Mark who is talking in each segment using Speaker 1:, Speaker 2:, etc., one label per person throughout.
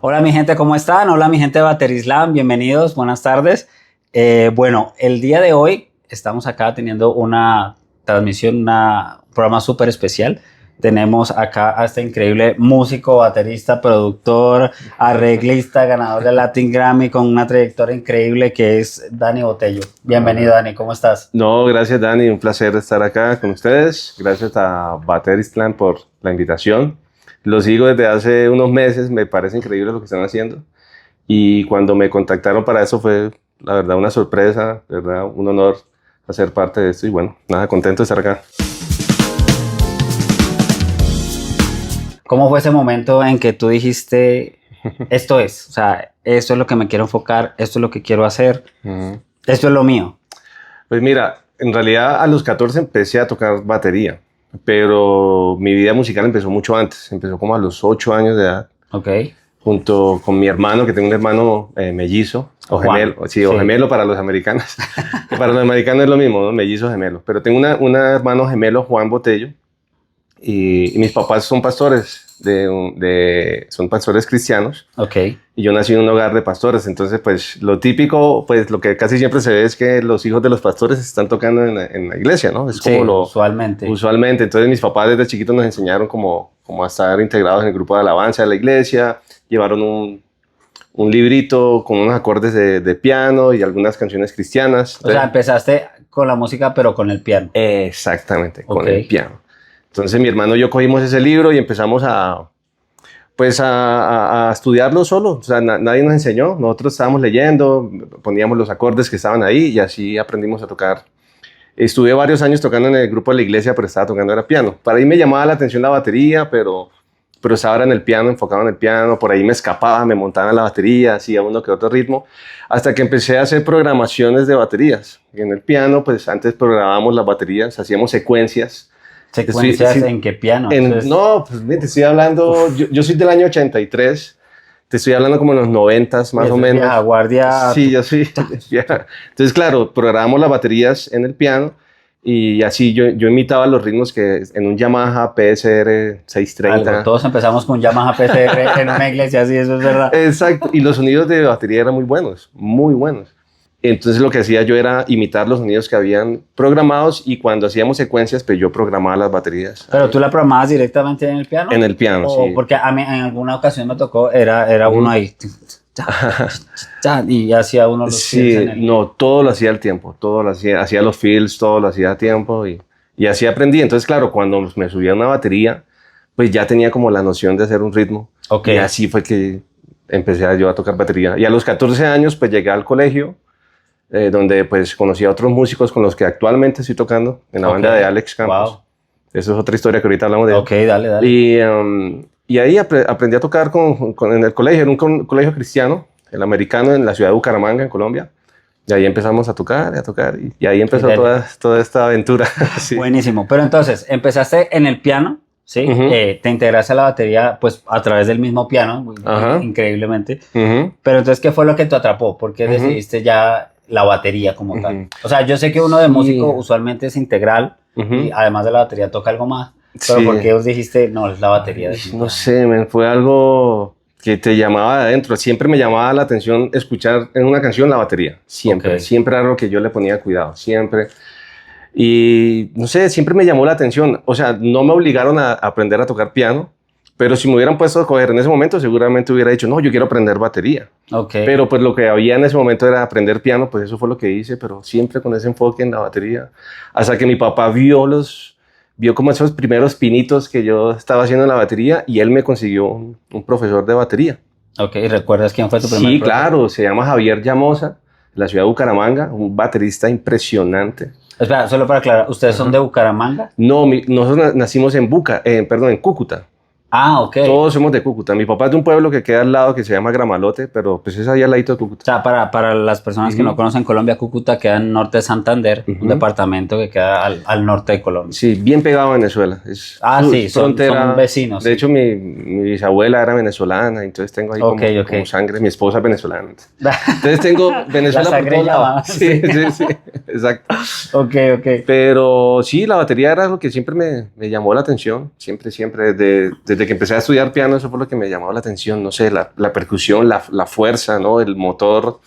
Speaker 1: Hola mi gente, ¿cómo están? Hola mi gente de Baterislam, bienvenidos, buenas tardes. Bueno, el día de hoy estamos acá teniendo una transmisión, un programa súper especial. Tenemos acá a este increíble músico, baterista, productor, arreglista, ganador del Latin Grammy con una trayectoria increíble que es Dani Botello. Bienvenido Dani, ¿cómo estás?
Speaker 2: No, gracias Dani, un placer estar acá con ustedes. Gracias a Baterislam por la invitación. Los sigo desde hace unos meses, me parece increíble lo que están haciendo. Y cuando me contactaron para eso fue, la verdad, una sorpresa, ¿verdad? Un honor hacer parte de esto y bueno, nada, contento de estar acá.
Speaker 1: ¿Cómo fue ese momento en que tú dijiste, esto es, o sea, esto es lo que me quiero enfocar, esto es lo que quiero hacer, esto es lo mío?
Speaker 2: Pues mira, en realidad a los 14 empecé a tocar batería, pero mi vida musical empezó mucho antes, empezó como a los 8 años de edad.
Speaker 1: Ok.
Speaker 2: Junto con mi hermano, que tengo un hermano mellizo, o gemelo, sí, o gemelo para los americanos. Que para los americanos es lo mismo, ¿no? Mellizo, gemelo. Pero tengo un hermano gemelo, Juan Botello, y mis papás son pastores, son pastores cristianos.
Speaker 1: Ok.
Speaker 2: Y yo nací en un hogar de pastores, entonces pues lo típico, pues lo que casi siempre se ve es que los hijos de los pastores están tocando en la iglesia, ¿no? Es como lo
Speaker 1: usualmente.
Speaker 2: Usualmente, entonces mis papás desde chiquitos nos enseñaron como a estar integrados en el grupo de alabanza de la iglesia, llevaron un librito con unos acordes de piano y algunas canciones cristianas.
Speaker 1: O sea, empezaste con la música pero con el piano.
Speaker 2: Exactamente, con el piano. Entonces mi hermano y yo cogimos ese libro y empezamos a estudiarlo solo, o sea, nadie nos enseñó, nosotros estábamos leyendo, poníamos los acordes que estaban ahí y así aprendimos a tocar. Estuve varios años tocando en el grupo de la iglesia, pero estaba tocando era piano. Para ahí me llamaba la atención la batería, pero estaba ahora en el piano, enfocado en el piano, por ahí me escapaba, me montaba en la batería, hacía uno que otro ritmo, hasta que empecé a hacer programaciones de baterías. En el piano, pues antes programábamos las baterías, hacíamos secuencias.
Speaker 1: ¿Secuencias en qué piano?
Speaker 2: No, pues te estoy hablando, yo soy del año 83, te estoy hablando como en los 90s más o menos.
Speaker 1: Vieja guardia.
Speaker 2: Sí, yo sí. Entonces, claro, programamos las baterías en el piano y así yo imitaba los ritmos que en un Yamaha PSR 630.
Speaker 1: Algo, todos empezamos con Yamaha PSR en una iglesia, así, eso es verdad.
Speaker 2: Exacto, y los sonidos de batería eran muy buenos, muy buenos. Entonces lo que hacía yo era imitar los sonidos que habían programados y cuando hacíamos secuencias, pues yo programaba las baterías.
Speaker 1: ¿Pero tú la programabas directamente en el piano?
Speaker 2: En el piano, sí.
Speaker 1: Porque a mí en alguna ocasión me tocó, era uno ahí, y hacía uno los
Speaker 2: sí, no, todo lo hacía al tiempo, todo lo hacía los fills, todo lo hacía a tiempo y así aprendí. Entonces, claro, cuando me subía a una batería, pues ya tenía como la noción de hacer un ritmo.
Speaker 1: Okay.
Speaker 2: Y así fue que empecé yo a tocar batería. Y a los 14 años, pues llegué al colegio, donde pues conocí a otros músicos con los que actualmente estoy tocando en la banda de Alex Campos. Wow. Eso es otra historia que ahorita hablamos de él.
Speaker 1: Ok, dale.
Speaker 2: Y ahí aprendí a tocar en el colegio, en un colegio cristiano, el americano, en la ciudad de Bucaramanga, en Colombia. Y ahí empezamos a tocar, y ahí empezó toda esta aventura. Sí.
Speaker 1: Buenísimo. Pero entonces, empezaste en el piano, ¿sí? Te integraste a la batería, pues, a través del mismo piano, increíblemente. Pero entonces, ¿qué fue lo que te atrapó? ¿Por qué decidiste ya la batería como tal? O sea, yo sé que uno de músico usualmente es integral, y además de la batería toca algo más. Pero ¿por qué os dijiste, no, es la batería?
Speaker 2: No sé, fue algo que te llamaba de adentro. Siempre me llamaba la atención escuchar en una canción la batería. Siempre, siempre era algo que yo le ponía cuidado, siempre. Y no sé, siempre me llamó la atención. O sea, no me obligaron a aprender a tocar piano, pero si me hubieran puesto a coger en ese momento, seguramente hubiera dicho, no, yo quiero aprender batería. Pero pues lo que había en ese momento era aprender piano, pues eso fue lo que hice, pero siempre con ese enfoque en la batería. Hasta que mi papá vio como esos primeros pinitos que yo estaba haciendo en la batería y él me consiguió un profesor de batería.
Speaker 1: Ok, ¿recuerdas quién fue tu primer
Speaker 2: Sí,
Speaker 1: profesor?
Speaker 2: claro, se llama Javier Llamosa, de la ciudad de Bucaramanga, un baterista impresionante.
Speaker 1: Espera, solo para aclarar, ¿ustedes son de Bucaramanga?
Speaker 2: No, nosotros nacimos en Cúcuta.
Speaker 1: Ah, ok.
Speaker 2: Todos somos de Cúcuta. Mi papá es de un pueblo que queda al lado que se llama Gramalote, pero pues es ahí al ladito de Cúcuta.
Speaker 1: O sea, para las personas que no conocen Colombia, Cúcuta queda en norte de Santander, un departamento que queda al norte de Colombia.
Speaker 2: Sí, bien pegado a Venezuela.
Speaker 1: Sí, son vecinos.
Speaker 2: De hecho, mi bisabuela era venezolana, entonces tengo ahí como sangre. Mi esposa es venezolana. Entonces tengo Venezuela por todos lados. Sí, exacto.
Speaker 1: Ok.
Speaker 2: Pero sí, la batería era lo que siempre me llamó la atención. Siempre. Desde desde que empecé a estudiar piano, eso fue lo que me llamaba la atención, no sé, la percusión, la fuerza, ¿no? El motor,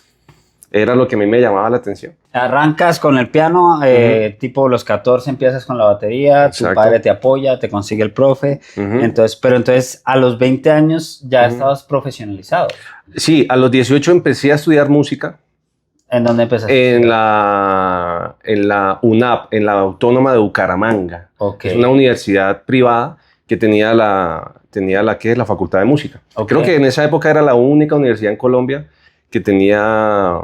Speaker 2: era lo que a mí me llamaba la atención.
Speaker 1: Arrancas con el piano, tipo los 14 empiezas con la batería,
Speaker 2: Exacto.
Speaker 1: Tu padre te apoya, te consigue el profe,
Speaker 2: Ujú.
Speaker 1: entonces a los 20 años ya estabas profesionalizado.
Speaker 2: Sí, a los 18 empecé a estudiar música.
Speaker 1: ¿En dónde empezaste?
Speaker 2: En la UNAP, en la Autónoma de Bucaramanga.
Speaker 1: Okay.
Speaker 2: Es una universidad privada que tenía la Facultad de Música.
Speaker 1: Okay.
Speaker 2: Creo que en esa época era la única universidad en Colombia que tenía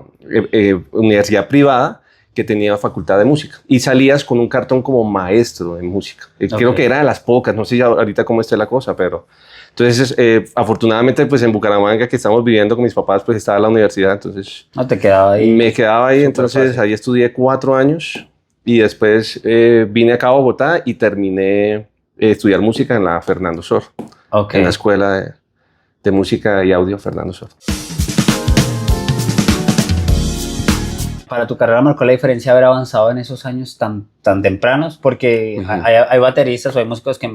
Speaker 2: universidad privada que tenía facultad de música. Y salías con un cartón como maestro en música. Creo que era de las pocas, no sé ya ahorita cómo esté la cosa, pero... Entonces, afortunadamente, pues en Bucaramanga, que estamos viviendo con mis papás, pues estaba la universidad, entonces...
Speaker 1: No te quedaba ahí.
Speaker 2: Me quedaba ahí, entonces
Speaker 1: fácil.
Speaker 2: ahí estudié 4 años y después vine acá a Bogotá y terminé estudiar música en la Fernando Sor, en la Escuela de Música y Audio Fernando Sor.
Speaker 1: Para tu carrera marcó la diferencia haber avanzado en esos años tan tempranos, porque hay bateristas o hay músicos que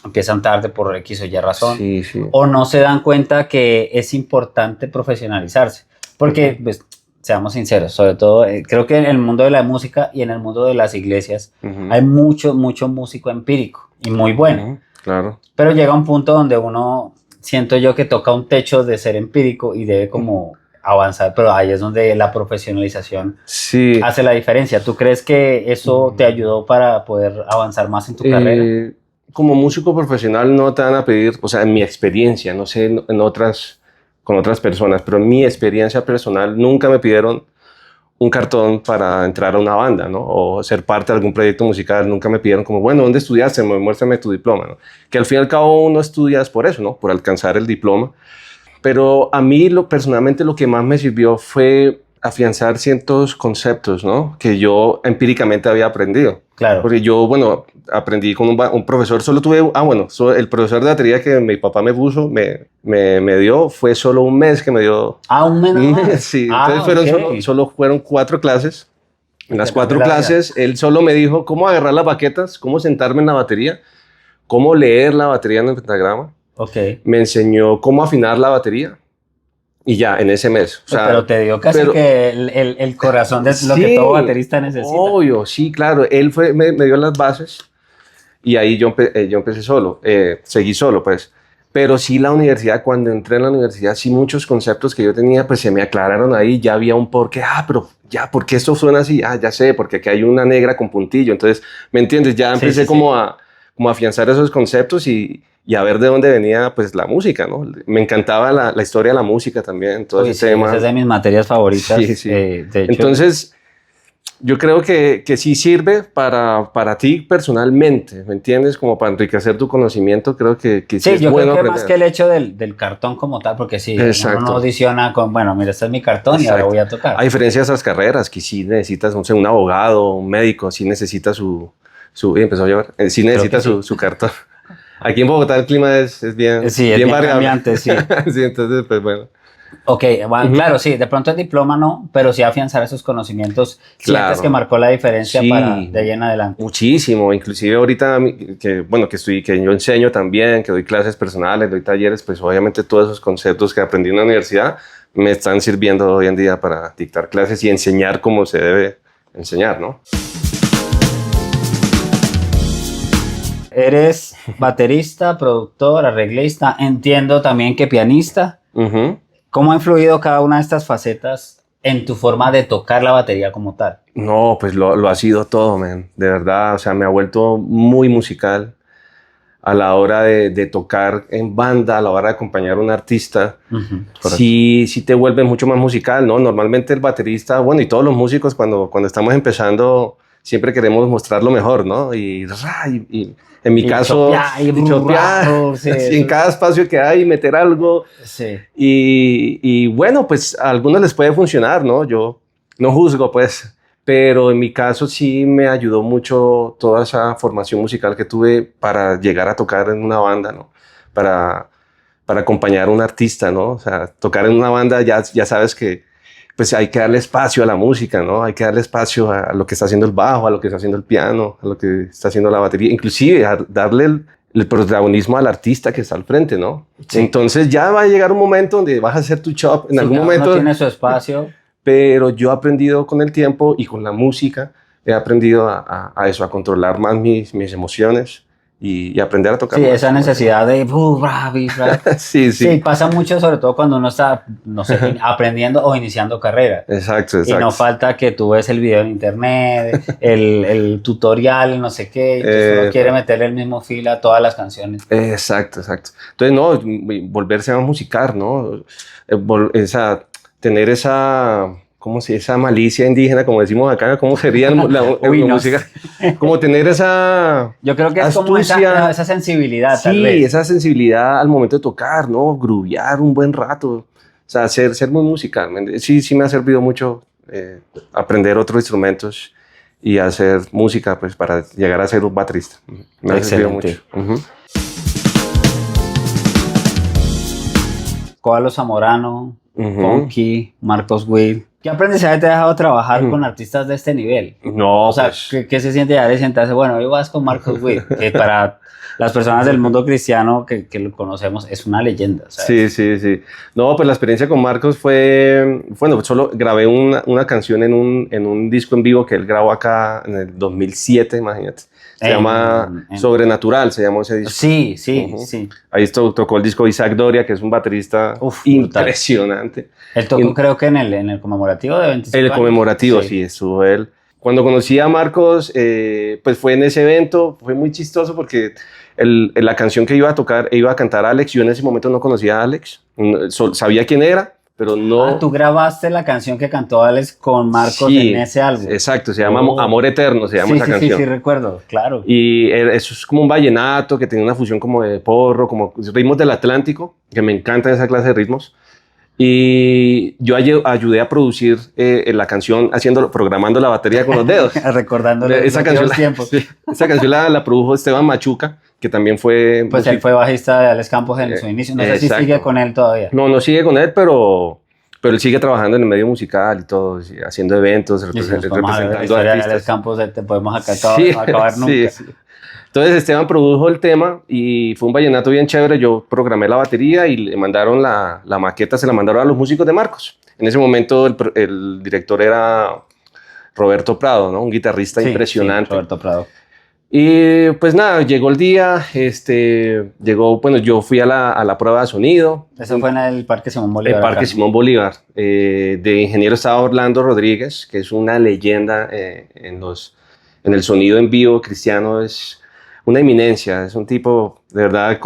Speaker 1: empiezan tarde por X o Y razón,
Speaker 2: sí, sí.
Speaker 1: O no se dan cuenta que es importante profesionalizarse, porque pues, seamos sinceros, sobre todo creo que en el mundo de la música y en el mundo de las iglesias hay mucho músico empírico y muy bueno,
Speaker 2: claro.
Speaker 1: Pero llega un punto donde uno, siento yo que toca un techo de ser empírico y debe como... avanzar, pero ahí es donde la profesionalización hace la diferencia. ¿Tú crees que eso te ayudó para poder avanzar más en tu carrera?
Speaker 2: Como músico profesional no te van a pedir, o sea, en mi experiencia, no sé con otras personas, pero en mi experiencia personal nunca me pidieron un cartón para entrar a una banda, ¿no? O ser parte de algún proyecto musical. Nunca me pidieron como, bueno, ¿dónde estudiaste? Muéstrame tu diploma, ¿no? Que al fin y al cabo uno estudia por eso, ¿no? Por alcanzar el diploma. Pero a mí personalmente lo que más me sirvió fue afianzar ciertos conceptos, ¿no? Que yo empíricamente había aprendido.
Speaker 1: Claro.
Speaker 2: Porque yo, bueno, aprendí con un profesor, solo tuve, el profesor de batería que mi papá me puso, me dio, fue solo un mes que me dio.
Speaker 1: Un mes.
Speaker 2: Sí, entonces solo fueron 4 clases. En las 4 clases, él solo me dijo cómo agarrar las baquetas, cómo sentarme en la batería, cómo leer la batería en el pentagrama. Me enseñó cómo afinar la batería y ya en ese mes. O sea,
Speaker 1: pero te dio casi que el corazón de lo que todo baterista necesita.
Speaker 2: Obvio, sí, claro. Él me dio las bases y ahí yo empecé solo, seguí solo, pues. Pero sí la universidad, cuando entré en la universidad, sí muchos conceptos que yo tenía, pues se me aclararon ahí, ya había un porqué. ¿Por qué esto suena así? Ya sé, porque aquí hay una negra con puntillo. Entonces, ¿me entiendes? Ya empecé como a afianzar esos conceptos y a ver de dónde venía pues la música, ¿no? Me encantaba la historia de la música también, todo ese tema.
Speaker 1: Esa es de mis materias favoritas.
Speaker 2: Sí. De hecho. Entonces, yo creo que sí sirve para ti personalmente, ¿me entiendes? Como para enriquecer tu conocimiento, creo que sí es
Speaker 1: yo
Speaker 2: bueno
Speaker 1: creo que
Speaker 2: aprender.
Speaker 1: Más que el hecho del cartón como tal, porque sí,
Speaker 2: Exacto.
Speaker 1: Uno audiciona con, bueno, mira, este es mi cartón. Exacto. Y ahora voy a tocar.
Speaker 2: A diferencia de esas carreras, que sí necesitas, no sé, un abogado, un médico, sí necesita empezó a llover, sí necesita su cartón. Aquí en Bogotá el clima es bien variable.
Speaker 1: Sí.
Speaker 2: Sí, entonces, pues bueno.
Speaker 1: Bueno, claro, sí, de pronto el diploma no, pero sí afianzar esos conocimientos. ¿Sientes que marcó la diferencia para de ahí en adelante?
Speaker 2: Muchísimo, inclusive ahorita que yo enseño también, que doy clases personales, doy talleres, pues obviamente todos esos conceptos que aprendí en la universidad me están sirviendo hoy en día para dictar clases y enseñar cómo se debe enseñar, ¿no?
Speaker 1: Eres baterista, productor, arreglista, entiendo también que pianista. ¿Cómo ha influido cada una de estas facetas en tu forma de tocar la batería como tal?
Speaker 2: No, pues lo ha sido todo, man. De verdad, o sea, me ha vuelto muy musical a la hora de tocar en banda, a la hora de acompañar a un artista. Sí te vuelve mucho más musical, ¿no? Normalmente el baterista, bueno, y todos los músicos cuando estamos empezando siempre queremos mostrar lo mejor, ¿no? Y en mi caso, chopear, sí, en cada espacio que hay, meter algo.
Speaker 1: Sí.
Speaker 2: Y bueno, pues a algunos les puede funcionar, ¿no? Yo no juzgo, pues, pero en mi caso sí me ayudó mucho toda esa formación musical que tuve para llegar a tocar en una banda, ¿no? Para acompañar a un artista, ¿no? O sea, tocar en una banda ya sabes que pues hay que darle espacio a la música, ¿no? Hay que darle espacio a lo que está haciendo el bajo, a lo que está haciendo el piano, a lo que está haciendo la batería, inclusive a darle el protagonismo al artista que está al frente, ¿no?
Speaker 1: Sí.
Speaker 2: Entonces ya va a llegar un momento donde vas a hacer tu shop en
Speaker 1: Sí,
Speaker 2: algún
Speaker 1: cada
Speaker 2: momento.
Speaker 1: uno tiene su espacio.
Speaker 2: Pero yo he aprendido con el tiempo y con la música, he aprendido a eso, a controlar más mis emociones y aprender a tocar
Speaker 1: Sí,
Speaker 2: más.
Speaker 1: esa necesidad de...
Speaker 2: Sí, sí.
Speaker 1: Sí, pasa mucho, sobre todo cuando uno está, no sé, aprendiendo o iniciando carrera.
Speaker 2: Exacto,
Speaker 1: Y no falta que tú ves el video en internet, el tutorial, no sé qué, y entonces uno quiere meterle el mismo feel a todas las canciones.
Speaker 2: Exacto. Entonces, no, volverse a musicar, ¿no? Tener esa, ¿cómo se dice? Esa malicia indígena, como decimos acá, ¿cómo sería la música? Como tener esa
Speaker 1: Yo creo que es
Speaker 2: astucia,
Speaker 1: como esa sensibilidad,
Speaker 2: sí,
Speaker 1: tal vez.
Speaker 2: Sí, esa sensibilidad al momento de tocar, ¿no? Groovear un buen rato, o sea, ser muy musical. Sí me ha servido mucho aprender otros instrumentos y hacer música, pues, para llegar a ser un baterista. Me ha servido mucho.
Speaker 1: Koalo Zamorano, Funky, Marcos Witt. ¿Qué aprendizaje te ha dejado trabajar con artistas de este nivel?
Speaker 2: No,
Speaker 1: o sea,
Speaker 2: pues...
Speaker 1: ¿qué se siente llegar y sentarse? Bueno, hoy vas con Marcos Witt, que para las personas del mundo cristiano que lo conocemos es una leyenda, ¿sabes?
Speaker 2: Sí. No, pues la experiencia con Marcos fue... Bueno, solo grabé una canción en un disco en vivo que él grabó acá en el 2007, imagínate. Se llama Sobrenatural, se llamó ese disco.
Speaker 1: Sí.
Speaker 2: Ahí tocó el disco Isaac Doria, que es un baterista impresionante.
Speaker 1: Él tocó, creo que en el conmemorativo de 25
Speaker 2: años. El conmemorativo,
Speaker 1: sí,
Speaker 2: estuvo él. Cuando conocí a Marcos, pues fue en ese evento, fue muy chistoso porque la canción que iba a tocar, iba a cantar Alex. Yo en ese momento no conocía a Alex, sabía quién era, pero no...
Speaker 1: tú grabaste la canción que cantó Alex con Marcos en ese álbum.
Speaker 2: Exacto, se llama Amor Eterno, se llama esa canción.
Speaker 1: Sí, recuerdo, claro.
Speaker 2: Y eso es como un vallenato que tiene una fusión como de porro, como ritmos del Atlántico, que me encantan esa clase de ritmos. Y yo ayudé a producir la canción, programando la batería con los dedos.
Speaker 1: Recordándole
Speaker 2: esa canción,
Speaker 1: los tiempos.
Speaker 2: Esa canción la produjo Esteban Machuca, que también fue...
Speaker 1: Pues él fue bajista de Alex Campos en su inicio. No sé si sigue con él todavía.
Speaker 2: No sigue con él, pero él sigue trabajando en el medio musical y todo, haciendo eventos, representando a artistas.
Speaker 1: Alex Campos, te podemos acabar nunca.
Speaker 2: Sí. Entonces Esteban produjo el tema y fue un vallenato bien chévere. Yo programé la batería y le mandaron la maqueta, se la mandaron a los músicos de Marcos. En ese momento el director era Roberto Prado, ¿no? Un guitarrista impresionante.
Speaker 1: Roberto Prado.
Speaker 2: Y pues nada, llegó el día, bueno, yo fui a la prueba de sonido.
Speaker 1: Eso fue en el Parque Simón Bolívar.
Speaker 2: El Parque Simón Bolívar. De ingeniero estaba Orlando Rodríguez, que es una leyenda en el sonido en vivo cristiano, es una eminencia, es un tipo, de verdad,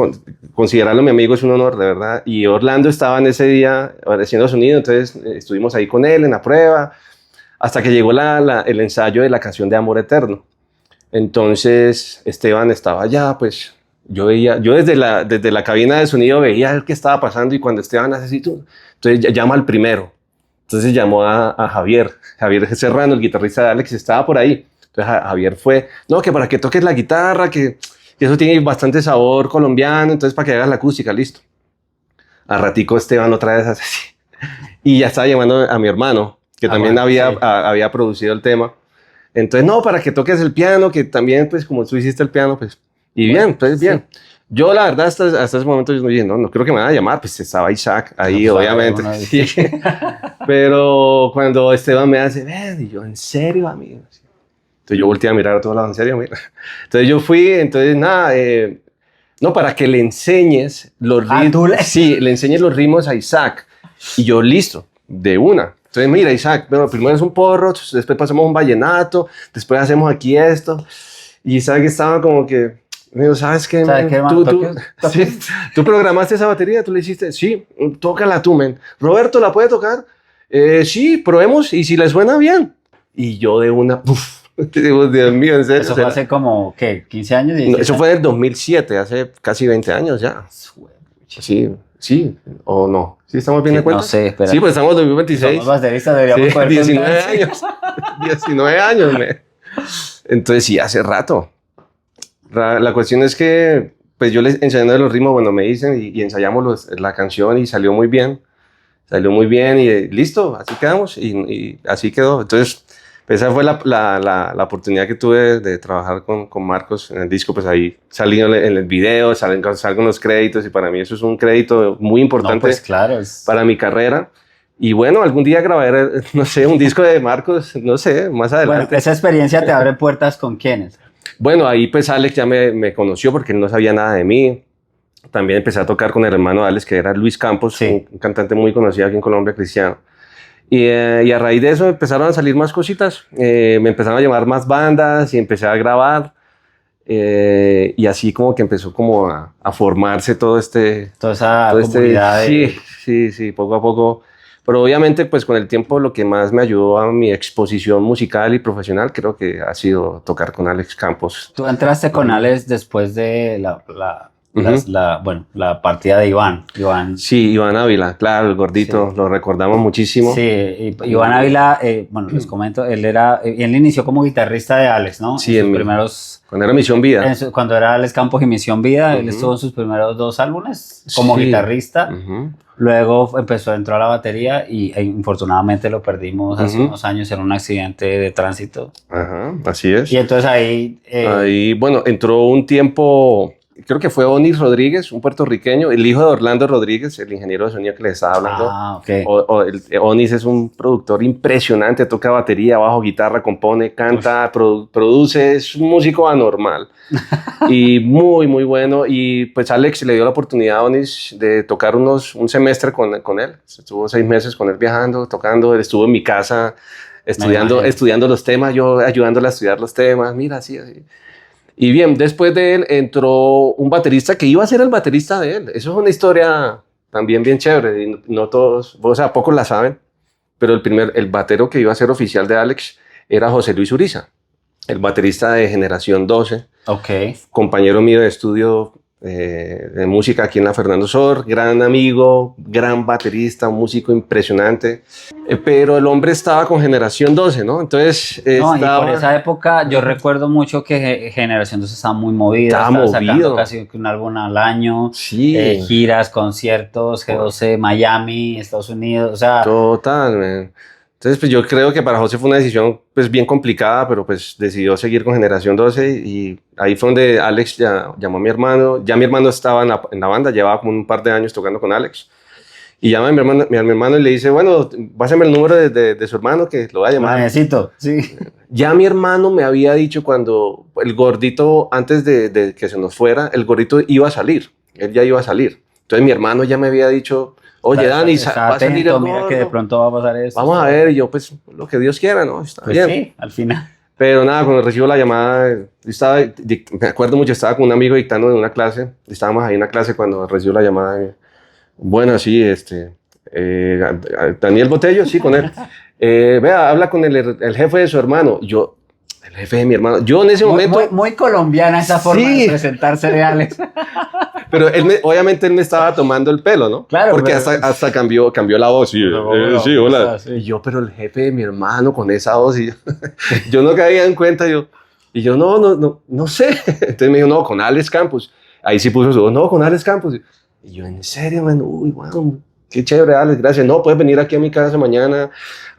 Speaker 2: considerarlo mi amigo es un honor, de verdad. Y Orlando estaba en ese día haciendo sonido, entonces estuvimos ahí con él en la prueba, hasta que llegó el ensayo de la canción de Amor Eterno. Entonces Esteban estaba allá, pues yo desde la cabina de sonido veía qué estaba pasando, y cuando Esteban hace así, entonces llama al primero. Entonces llamó a Javier Serrano, el guitarrista de Alex, estaba por ahí. Entonces Javier fue, no, que para que toques la guitarra, que eso tiene bastante sabor colombiano, entonces para que hagas la acústica, listo. A ratico Esteban otra vez hace así. Y ya estaba llamando a mi hermano, que también había producido el tema. Entonces, no, para que toques el piano, que también, pues, como tú hiciste el piano, pues, y bien, pues, bien. Yo, la verdad, hasta ese momento, yo dije, no creo que me van a llamar, pues, estaba Isaac ahí, obviamente. Sí. Pero cuando Esteban me hace, ven, y yo, ¿en serio, amigo? Entonces yo volteé a mirar a todos lados, ¿en serio, amigo? Entonces yo fui, entonces, nada, no, para que le enseñes los ritmos. Sí, le enseñes los ritmos a Isaac. Y yo, listo, de una. Entonces, mira, Isaac, bueno, primero es un porro, después pasamos un vallenato, después hacemos aquí esto. Y Isaac estaba como que, digo, ¿sabes qué? ¿Tú programaste esa batería? ¿Tú le hiciste? Sí, tócala tú, men. ¿Roberto la puede tocar? Sí, probemos, y si le suena bien. Y yo de una, Dios mío, en serio.
Speaker 1: Eso fue hace como, ¿qué? ¿15 años?
Speaker 2: No, eso fue en el 2007, hace casi 20 años ya. Sí, o no. ¿Sí estamos bien de cuenta?
Speaker 1: No sé, espera.
Speaker 2: Sí, pues estamos en 2026.
Speaker 1: Somos bateristas, deberíamos poder
Speaker 2: 19 años. 19 años, Entonces, sí, hace rato. La cuestión es que, pues yo les enseñando los ritmos, bueno, me dicen, y ensayamos la canción y salió muy bien. Salió muy bien y listo, así quedamos y así quedó. Entonces, Esa fue la oportunidad que tuve de trabajar con Marcos en el disco, pues ahí salí en el video, salgo en los créditos y para mí eso es un crédito muy importante,
Speaker 1: no, pues claro,
Speaker 2: para mi carrera. Y bueno, algún día grabaré, no sé, un disco de Marcos, no sé, más adelante.
Speaker 1: Bueno, esa experiencia te abre puertas ¿con quiénes?
Speaker 2: Bueno, ahí pues Alex ya me conoció porque él no sabía nada de mí. También empecé a tocar con el hermano de Alex, que era Luis Campos,
Speaker 1: sí,
Speaker 2: un cantante muy conocido aquí en Colombia, cristiano. Y a raíz de eso empezaron a salir más cositas. Me empezaron a llamar más bandas y empecé a grabar. Y así como que empezó como a formarse toda esa
Speaker 1: comunidad.
Speaker 2: Sí, poco a poco. Pero obviamente pues con el tiempo lo que más me ayudó a mi exposición musical y profesional creo que ha sido tocar con Alex Campos.
Speaker 1: Tú entraste con Alex después de la partida de Iván.
Speaker 2: Sí, Iván Ávila, claro, el gordito, sí. Lo recordamos muchísimo.
Speaker 1: Sí, Iván Ávila, bueno, les comento, él inició como guitarrista de Alex, ¿no?
Speaker 2: Sí, cuando era Misión Vida.
Speaker 1: Cuando era Alex Campos y Misión Vida, él estuvo en sus primeros 2 álbumes como guitarrista. Luego entró a la batería y infortunadamente lo perdimos hace unos años en un accidente de tránsito.
Speaker 2: Ajá, así es.
Speaker 1: Y entonces ahí,
Speaker 2: bueno, entró un tiempo, creo que fue Onis Rodríguez, un puertorriqueño, el hijo de Orlando Rodríguez, el ingeniero de sonido que les estaba hablando.
Speaker 1: Okay.
Speaker 2: Onis es un productor impresionante, toca batería, bajo, guitarra, compone, canta, produce, es un músico anormal. Y muy, muy bueno. Y pues Alex le dio la oportunidad a Onis de tocar un semestre con él. Estuvo 6 meses con él viajando, tocando. Él estuvo en mi casa estudiando los temas, yo ayudándole a estudiar los temas. Mira, así. Y bien, después de él entró un baterista que iba a ser el baterista de él. Eso es una historia también bien chévere. Y no todos, o sea, pocos la saben. Pero el batero que iba a ser oficial de Alex era José Luis Uriza, el baterista de Generación 12.
Speaker 1: Okay.
Speaker 2: Compañero mío de estudio de música aquí en la Fernando Sor, gran amigo, gran baterista, un músico impresionante, pero el hombre estaba con Generación 12, ¿no? Entonces
Speaker 1: y por esa época yo recuerdo mucho que Generación 12 estaba muy movida, estaba sacando casi un álbum al año,
Speaker 2: sí.
Speaker 1: Giras, conciertos, G12, Miami, Estados Unidos, o sea...
Speaker 2: Total, man. Entonces, pues yo creo que para José fue una decisión pues bien complicada, pero pues decidió seguir con Generación 12 y ahí fue donde Alex llamó a mi hermano. Ya mi hermano estaba en la banda, llevaba como un par de años tocando con Alex. Y llama a mi hermano y le dice, bueno, pásame el número de su hermano que lo voy a llamar.
Speaker 1: Necesito, sí.
Speaker 2: Ya mi hermano me había dicho cuando el gordito, antes de que se nos fuera, el gordito iba a salir, él ya iba a salir. Entonces mi hermano ya me había dicho... Oye, Dani, va a salir el gordo.
Speaker 1: Mira que de pronto va a pasar esto.
Speaker 2: Vamos a ver, y yo, pues, lo que Dios quiera, ¿no? Está
Speaker 1: pues
Speaker 2: bien.
Speaker 1: Sí, al final.
Speaker 2: Pero nada, cuando recibo la llamada, me acuerdo mucho, estaba con un amigo dictando en una clase, estábamos ahí en una clase cuando recibo la llamada. Bueno, sí, Daniel Botello, sí, con él. Vea, habla con el jefe de su hermano. Yo, el jefe de mi hermano. Yo en ese momento...
Speaker 1: Muy colombiana esa forma de presentarse de Alex.
Speaker 2: Pero obviamente él me estaba tomando el pelo, ¿no?
Speaker 1: Claro.
Speaker 2: Porque hasta cambió la voz. Sí, sí, hola.
Speaker 1: Sí.
Speaker 2: Y yo, pero el jefe de mi hermano con esa voz. Y yo no caía en cuenta. Y yo, no sé. Entonces me dijo, no, con Alex Campos. Ahí sí puso su voz, no, con Alex Campos. Y yo, ¿en serio, man? Uy, wow, qué chévere, Alex, gracias. No, puedes venir aquí a mi casa mañana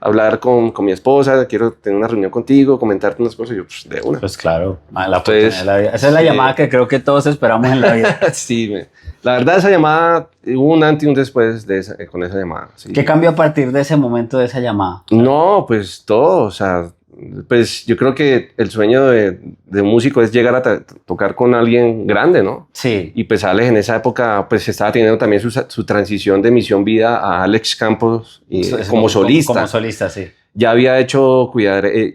Speaker 2: a hablar con mi esposa. Quiero tener una reunión contigo, comentarte unas cosas. Y yo, pues, de una.
Speaker 1: Pues claro, entonces, la vida. Esa es la llamada que creo que todos esperamos en la vida.
Speaker 2: Sí, la verdad, esa llamada, hubo un antes y un después con esa llamada. Sí.
Speaker 1: ¿Qué cambió a partir de ese momento de esa llamada?
Speaker 2: No, pues todo, o sea, pues yo creo que el sueño de un músico es llegar a tocar con alguien grande, ¿no?
Speaker 1: Sí.
Speaker 2: Y pues Alex en esa época pues estaba teniendo también su transición de Misión Vida a Alex Campos como solista.
Speaker 1: Como solista, sí.
Speaker 2: Ya había hecho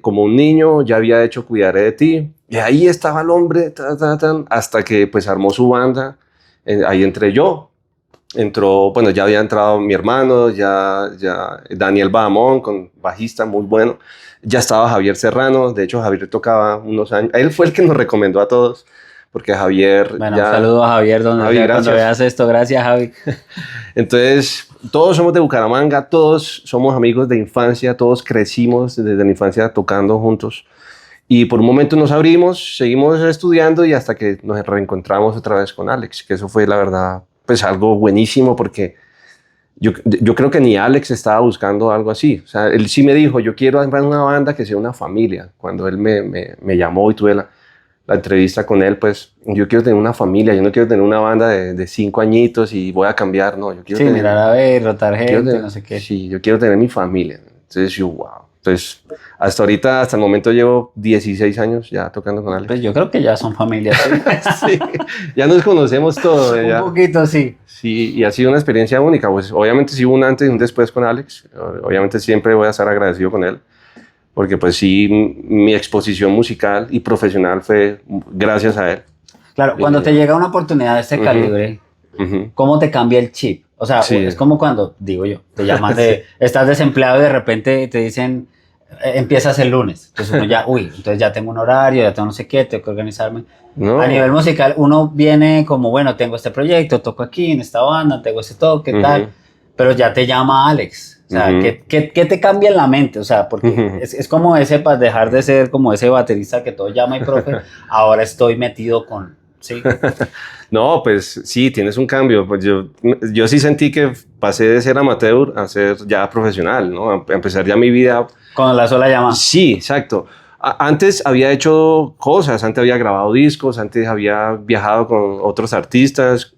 Speaker 2: como un niño, ya había hecho Cuidaré de ti. Y ahí estaba el hombre, hasta que pues armó su banda. Ahí entré yo. Entró, bueno, ya había entrado mi hermano, ya Daniel Bahamón, con bajista muy bueno. Ya estaba Javier Serrano, de hecho Javier tocaba unos años. Él fue el que nos recomendó a todos, porque Javier...
Speaker 1: Bueno, un saludo a Javier, cuando veas esto. Gracias, Javi.
Speaker 2: Entonces, todos somos de Bucaramanga, todos somos amigos de infancia, todos crecimos desde la infancia tocando juntos. Y por un momento nos abrimos, seguimos estudiando y hasta que nos reencontramos otra vez con Alex, que eso fue la verdad, pues algo buenísimo porque Yo creo que ni Alex estaba buscando algo así. O sea, él sí me dijo, yo quiero armar una banda que sea una familia. Cuando él me llamó y tuve la entrevista con él, pues yo quiero tener una familia, yo no quiero tener una banda de 5 añitos y voy a cambiar, no, yo quiero
Speaker 1: Sí,
Speaker 2: tener,
Speaker 1: mirar a ver, rotar gente,
Speaker 2: tener,
Speaker 1: no sé qué.
Speaker 2: sí, yo quiero tener mi familia. Entonces yo, wow. Entonces, hasta ahorita, hasta el momento llevo 16 años ya tocando con Alex.
Speaker 1: Pues yo creo que ya son familias. ¿Sí?
Speaker 2: Sí, ya nos conocemos todos.
Speaker 1: Un poquito, sí.
Speaker 2: Sí, y ha sido una experiencia única. Pues obviamente sí hubo un antes y un después con Alex. Obviamente siempre voy a estar agradecido con él. Porque pues sí, mi exposición musical y profesional fue gracias a él.
Speaker 1: Claro, cuando te llega una oportunidad de este calibre, ¿cómo te cambia el chip? O sea,
Speaker 2: Sí.
Speaker 1: es como cuando, digo yo, te llaman estás desempleado y de repente te dicen, empiezas el lunes. Entonces uno ya, entonces ya tengo un horario, ya tengo no sé qué, tengo que organizarme.
Speaker 2: No.
Speaker 1: A nivel musical, uno viene como, bueno, tengo este proyecto, toco aquí en esta banda, tengo este toque, tal, pero ya te llama Alex. O sea, ¿qué te cambia en la mente? O sea, porque es como ese, para dejar de ser como ese baterista que todo llama y profe, ahora estoy metido con... ¿sí?
Speaker 2: No, pues sí, tienes un cambio. Pues yo sí sentí que pasé de ser amateur a ser ya profesional, ¿no? A empezar ya mi vida.
Speaker 1: Con la sola llamada.
Speaker 2: Sí, exacto. Antes había hecho cosas, antes había grabado discos, antes había viajado con otros artistas,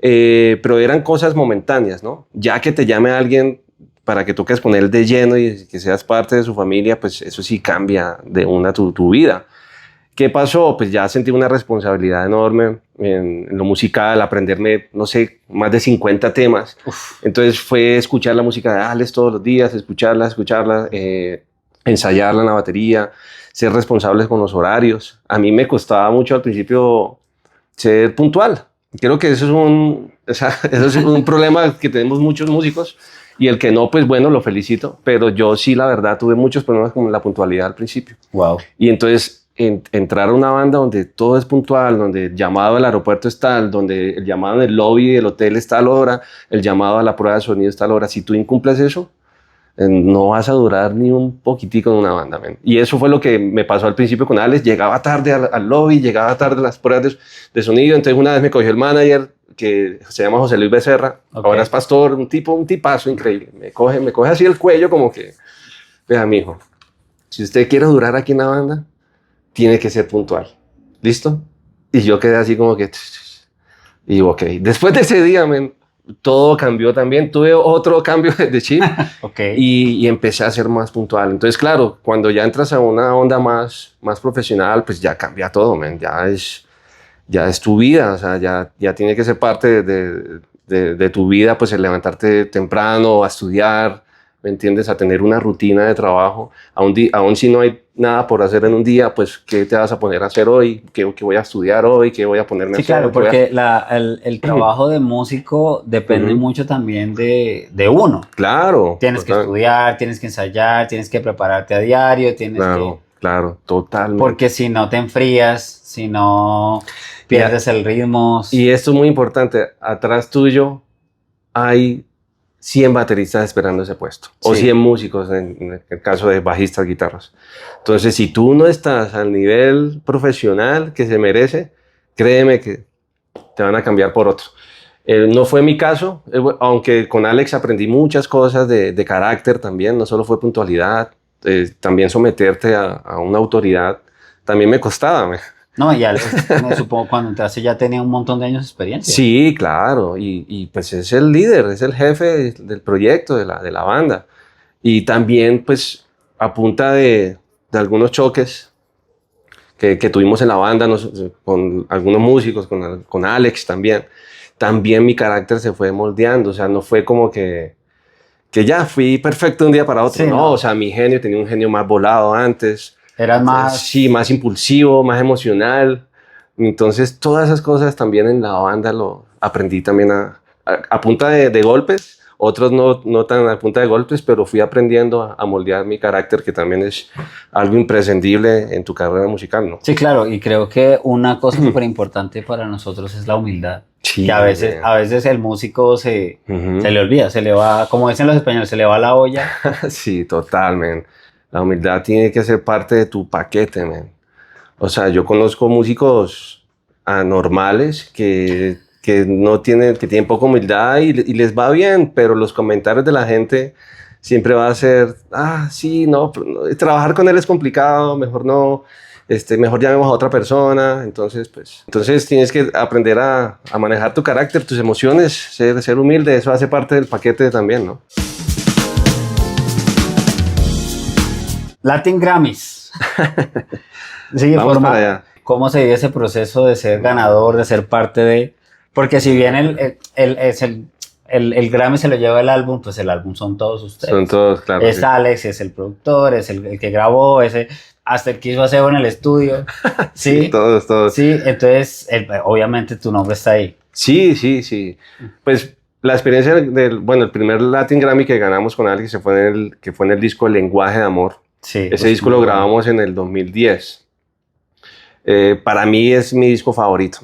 Speaker 2: pero eran cosas momentáneas, ¿no? Ya que te llame alguien para que toques con él de lleno y que seas parte de su familia, pues eso sí cambia de una tu vida. ¿Qué pasó? Pues ya sentí una responsabilidad enorme en lo musical, aprenderme, no sé, más de 50 temas. Uf. Entonces fue escuchar la música de Alex todos los días, escucharla, ensayarla en la batería, ser responsables con los horarios. A mí me costaba mucho al principio ser puntual. Creo que eso es un problema que tenemos muchos músicos. Y el que no, pues bueno, lo felicito. Pero yo sí, la verdad, tuve muchos problemas con la puntualidad al principio.
Speaker 1: Wow.
Speaker 2: Y entonces entrar a una banda donde todo es puntual, donde el llamado al aeropuerto es tal, donde el llamado en el lobby del hotel está a la hora, el llamado a la prueba de sonido está a la hora. Si tú incumples eso, no vas a durar ni un poquitico en una banda, man. Y eso fue lo que me pasó al principio con Alex. Llegaba tarde al lobby, llegaba tarde a las pruebas de sonido. Entonces una vez me cogió el manager, que se llama José Luis Becerra, ahora es pastor, un tipazo increíble. Me coge así el cuello como que, vea, mijo, si usted quiere durar aquí en la banda, tiene que ser puntual. ¿Listo? Y yo quedé así como que... Y ok. Después de ese día, man, todo cambió también. Tuve otro cambio de chip y empecé a ser más puntual. Entonces, claro, cuando ya entras a una onda más profesional, pues ya cambia todo, man. Ya es tu vida. O sea, ya tiene que ser parte de tu vida, pues el levantarte temprano, a estudiar, ¿me entiendes? A tener una rutina de trabajo. Aún si no hay nada por hacer en un día, pues ¿qué te vas a poner a hacer hoy? ¿Qué voy a estudiar hoy? ¿Qué voy a ponerme a hacer?
Speaker 1: Sí, claro, porque el trabajo de músico depende mucho también de uno.
Speaker 2: Claro.
Speaker 1: Tienes que estudiar, tienes que ensayar, tienes que prepararte a diario,
Speaker 2: Claro, totalmente.
Speaker 1: Porque si no te enfrías, si no pierdes el ritmo.
Speaker 2: Y esto es muy importante, atrás tuyo hay 100 bateristas esperando ese puesto, o 100 músicos en el caso de bajistas, guitarras. Entonces, si tú no estás al nivel profesional que se merece, créeme que te van a cambiar por otro. No fue mi caso, aunque con Alex aprendí muchas cosas de carácter también, no solo fue puntualidad, también someterte a una autoridad, también me costaba.
Speaker 1: No, y Alex, me supongo cuando entraste ya tenía un montón de años de experiencia.
Speaker 2: Sí, claro, y pues es el líder, es el jefe del proyecto, de la banda. Y también pues a punta de algunos choques que tuvimos en la banda, con algunos músicos, con Alex también mi carácter se fue moldeando. O sea, no fue como que ya fui perfecto de un día para otro. Sí, no, o sea, mi genio tenía un genio más volado antes.
Speaker 1: Eras más...
Speaker 2: Sí, más impulsivo, más emocional. Entonces, todas esas cosas también en la banda lo aprendí también a punta de golpes. Otros no tan a punta de golpes, pero fui aprendiendo a moldear mi carácter, que también es algo imprescindible en tu carrera musical, ¿no?
Speaker 1: Sí, claro, y creo que una cosa súper importante para nosotros es la humildad. Sí, que a veces el músico se le olvida, se le va, como dicen los españoles, se le va la olla.
Speaker 2: Sí, totalmente. La humildad tiene que ser parte de tu paquete, man. O sea, yo conozco músicos anormales que que tienen poca humildad y les va bien, pero los comentarios de la gente siempre va a ser, sí, no, trabajar con él es complicado, mejor no, mejor llamemos a otra persona. Entonces tienes que aprender a manejar tu carácter, tus emociones, ser humilde, eso hace parte del paquete también, ¿no?
Speaker 1: Latin Grammys. Sí,
Speaker 2: Vamos para allá.
Speaker 1: ¿Cómo se vive ese proceso de ser ganador, de ser parte de...? Porque si bien el Grammy se lo lleva el álbum, pues el álbum son todos ustedes.
Speaker 2: Son todos, claro.
Speaker 1: Es sí. Alex, es el productor, es el que grabó, hasta el que hizo aseo en el estudio. Sí,
Speaker 2: sí, todos.
Speaker 1: Sí, entonces, obviamente tu nombre está ahí.
Speaker 2: Sí. Pues la experiencia el primer Latin Grammy que ganamos con Alex que fue en el disco Lenguaje de Amor.
Speaker 1: Sí,
Speaker 2: ese disco lo grabamos en el 2010. Para mí es mi disco favorito.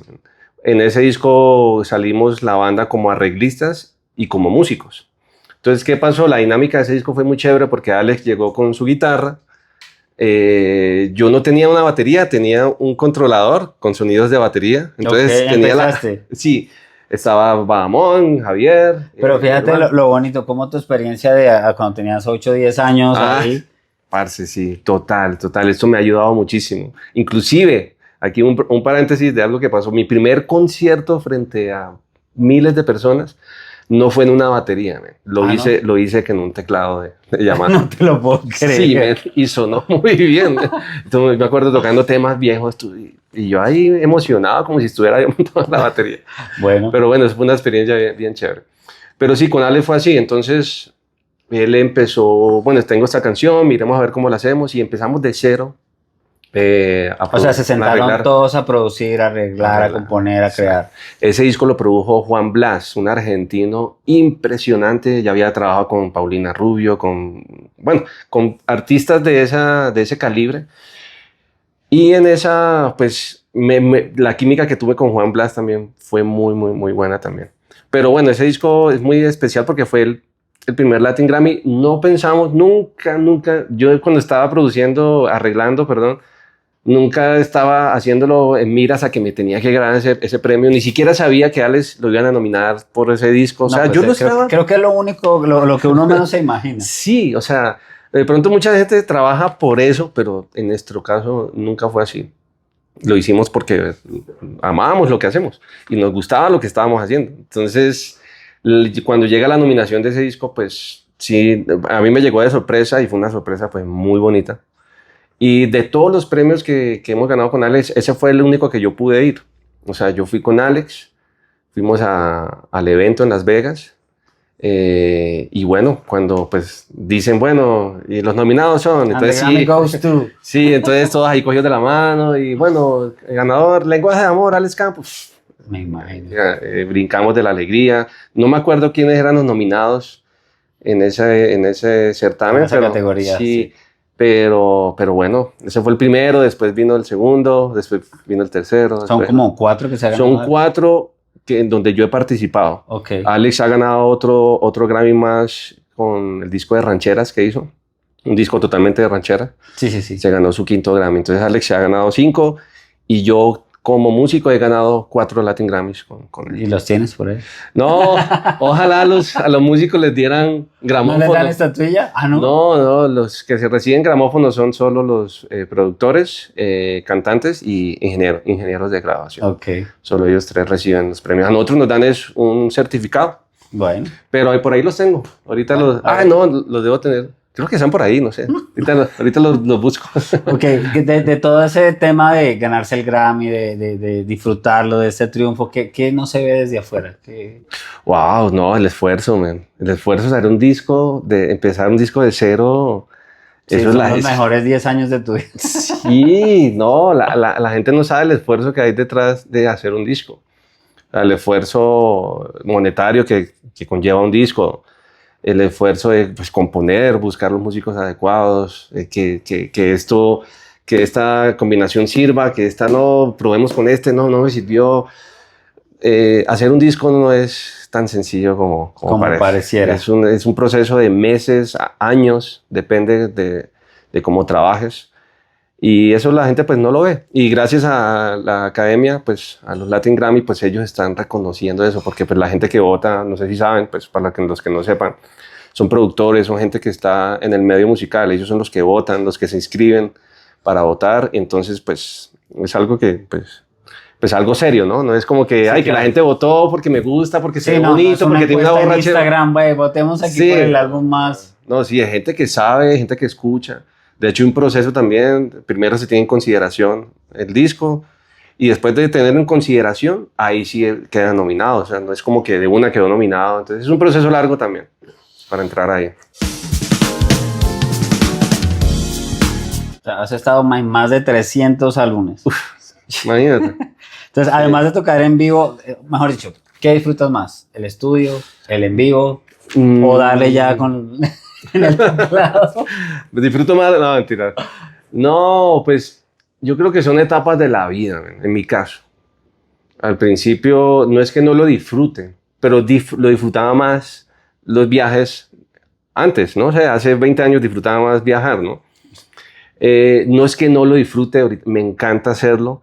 Speaker 2: En ese disco salimos la banda como arreglistas y como músicos. Entonces, ¿qué pasó? La dinámica de ese disco fue muy chévere porque Alex llegó con su guitarra. Yo no tenía una batería, tenía un controlador con sonidos de batería. Entonces tenía Sí, estaba Bamón, Javier.
Speaker 1: Pero fíjate lo bonito, como tu experiencia de cuando tenías 8 o 10 años ahí.
Speaker 2: Parce, sí, total. Esto me ha ayudado muchísimo. Inclusive, aquí un paréntesis de algo que pasó. Mi primer concierto frente a miles de personas no fue en una batería, man. Lo hice que en un teclado de Yamaha.
Speaker 1: No te lo puedo creer.
Speaker 2: Sí, man, y sonó muy bien. Entonces, me acuerdo tocando temas viejos y yo ahí emocionado como si estuviera yo montando la batería.
Speaker 1: Bueno.
Speaker 2: Pero bueno, fue una experiencia bien chévere. Pero sí, con Ale fue así. Entonces, él empezó, tengo esta canción, miremos a ver cómo la hacemos, y empezamos de cero.
Speaker 1: O sea, se sentaron todos a producir, a arreglar, a componer, a crear.
Speaker 2: Ese disco lo produjo Juan Blas, un argentino impresionante. Ya había trabajado con Paulina Rubio, con artistas de ese calibre. Y en esa, pues, la química que tuve con Juan Blas también fue muy, muy, muy buena también. Pero bueno, ese disco es muy especial porque fue el primer Latin Grammy. No pensamos nunca, yo cuando estaba arreglando, nunca estaba haciéndolo en miras a que me tenía que ganar ese premio. Ni siquiera sabía que Alex lo iban a nominar por ese disco. O sea,
Speaker 1: pues
Speaker 2: yo no estaba...
Speaker 1: Creo que es lo único, lo que uno menos se imagina.
Speaker 2: Sí, o sea, de pronto mucha gente trabaja por eso, pero en nuestro caso nunca fue así. Lo hicimos porque amábamos lo que hacemos y nos gustaba lo que estábamos haciendo. Entonces, cuando llega la nominación de ese disco, pues sí, a mí me llegó de sorpresa y fue una sorpresa pues muy bonita. Y de todos los premios que hemos ganado con Alex, ese fue el único que yo pude ir. O sea, yo fui con Alex, fuimos al evento en Las Vegas. Y bueno, cuando pues dicen, y los nominados son, entonces sí, entonces todos ahí cogidos de la mano y bueno, el ganador, Lenguaje de Amor, Alex Campos.
Speaker 1: Me imagino.
Speaker 2: Brincamos de la alegría. No me acuerdo quiénes eran los nominados en ese certamen.
Speaker 1: En esa categoría.
Speaker 2: Sí. Pero bueno, ese fue el primero, después vino el segundo, después vino el tercero.
Speaker 1: Son como 4 que se han ganado.
Speaker 2: Son 4 en donde yo he participado.
Speaker 1: Okay.
Speaker 2: Alex ha ganado otro Grammy más con el disco de rancheras que hizo. Un disco totalmente de ranchera.
Speaker 1: Sí.
Speaker 2: Se ganó su 5º Grammy. Entonces Alex se ha ganado 5 y yo como músico he ganado 4 Latin Grammys con él.
Speaker 1: ¿Y los tienes por ahí?
Speaker 2: No, ojalá a los músicos les dieran gramófono.
Speaker 1: ¿No les dan estatuilla? Ah, ¿no?
Speaker 2: No, los que se reciben gramófono son solo los productores, cantantes y ingenieros de grabación.
Speaker 1: Okay.
Speaker 2: Solo ellos 3 reciben los premios. A nosotros nos dan un certificado.
Speaker 1: Bueno.
Speaker 2: Pero por ahí los tengo. Ahorita los debo tener. Creo que están por ahí, no sé. Ahorita los busco.
Speaker 1: Ok, de todo ese tema de ganarse el Grammy, de disfrutarlo, de ese triunfo, ¿qué no se ve desde afuera?
Speaker 2: Wow, no, el esfuerzo, man. El esfuerzo de hacer un disco, de empezar un disco de cero.
Speaker 1: Sí, eso son los mejores 10 años de tu vida.
Speaker 2: Sí, no, la gente no sabe el esfuerzo que hay detrás de hacer un disco. El esfuerzo monetario que conlleva un disco. El esfuerzo de componer, buscar los músicos adecuados, que esta combinación sirva, que probemos con no me sirvió. Hacer un disco no es tan sencillo como
Speaker 1: pareciera.
Speaker 2: Es un proceso de meses, años, depende de cómo trabajes. Y eso la gente pues no lo ve. Y gracias a la academia, pues a los Latin Grammy, pues ellos están reconociendo eso, porque pues la gente que vota, no sé si saben, pues para los que no sepan, son productores, son gente que está en el medio musical, ellos son los que votan, los que se inscriben para votar, entonces pues es algo que pues algo serio, ¿no? No es como que,
Speaker 1: Sí,
Speaker 2: ay,
Speaker 1: claro.
Speaker 2: que la gente votó porque me gusta, porque se ve
Speaker 1: no,
Speaker 2: bonito,
Speaker 1: no es una
Speaker 2: porque tiene una
Speaker 1: encuesta en
Speaker 2: borrachera.
Speaker 1: Instagram, güey, votemos aquí
Speaker 2: Sí.
Speaker 1: por el álbum más.
Speaker 2: No, sí, hay gente que sabe, gente que escucha. De hecho, un proceso también, primero se tiene en consideración el disco y después de tenerlo en consideración, ahí sí queda nominado. O sea, no es como que de una quedó nominado. Entonces es un proceso largo también para entrar ahí.
Speaker 1: O sea, has estado en más de 300 álbumes.
Speaker 2: Imagínate.
Speaker 1: Entonces, además de tocar en vivo, mejor dicho, ¿qué disfrutas más? ¿El estudio, el en vivo o darle ya con en el teclado?
Speaker 2: Disfruto más, no, mentira. No, pues yo creo que son etapas de la vida, man, en mi caso. Al principio no es que no lo disfrute, pero lo disfrutaba más los viajes antes, ¿no? O sea, hace 20 años disfrutaba más viajar, ¿no? No es que no lo disfrute, ahorita me encanta hacerlo,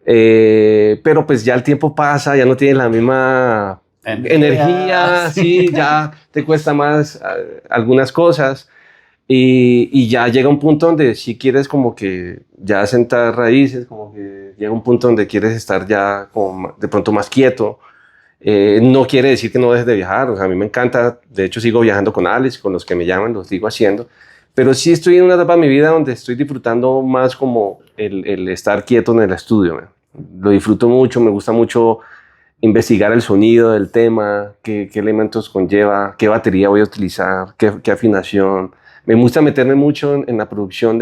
Speaker 2: pero pues ya el tiempo pasa, ya no tienes la misma energía, sí, ya te cuesta más algunas cosas y ya llega un punto donde si quieres como que ya sentar raíces, como que llega un punto donde quieres estar ya como de pronto más quieto. No quiere decir que no dejes de viajar, o sea, a mí me encanta, de hecho sigo viajando con Alex, con los que me llaman, los sigo haciendo, pero sí estoy en una etapa de mi vida donde estoy disfrutando más como el estar quieto en el estudio, man. Lo disfruto mucho, me gusta mucho investigar el sonido del tema, qué elementos conlleva, qué batería voy a utilizar, qué afinación. Me gusta meterme mucho en la producción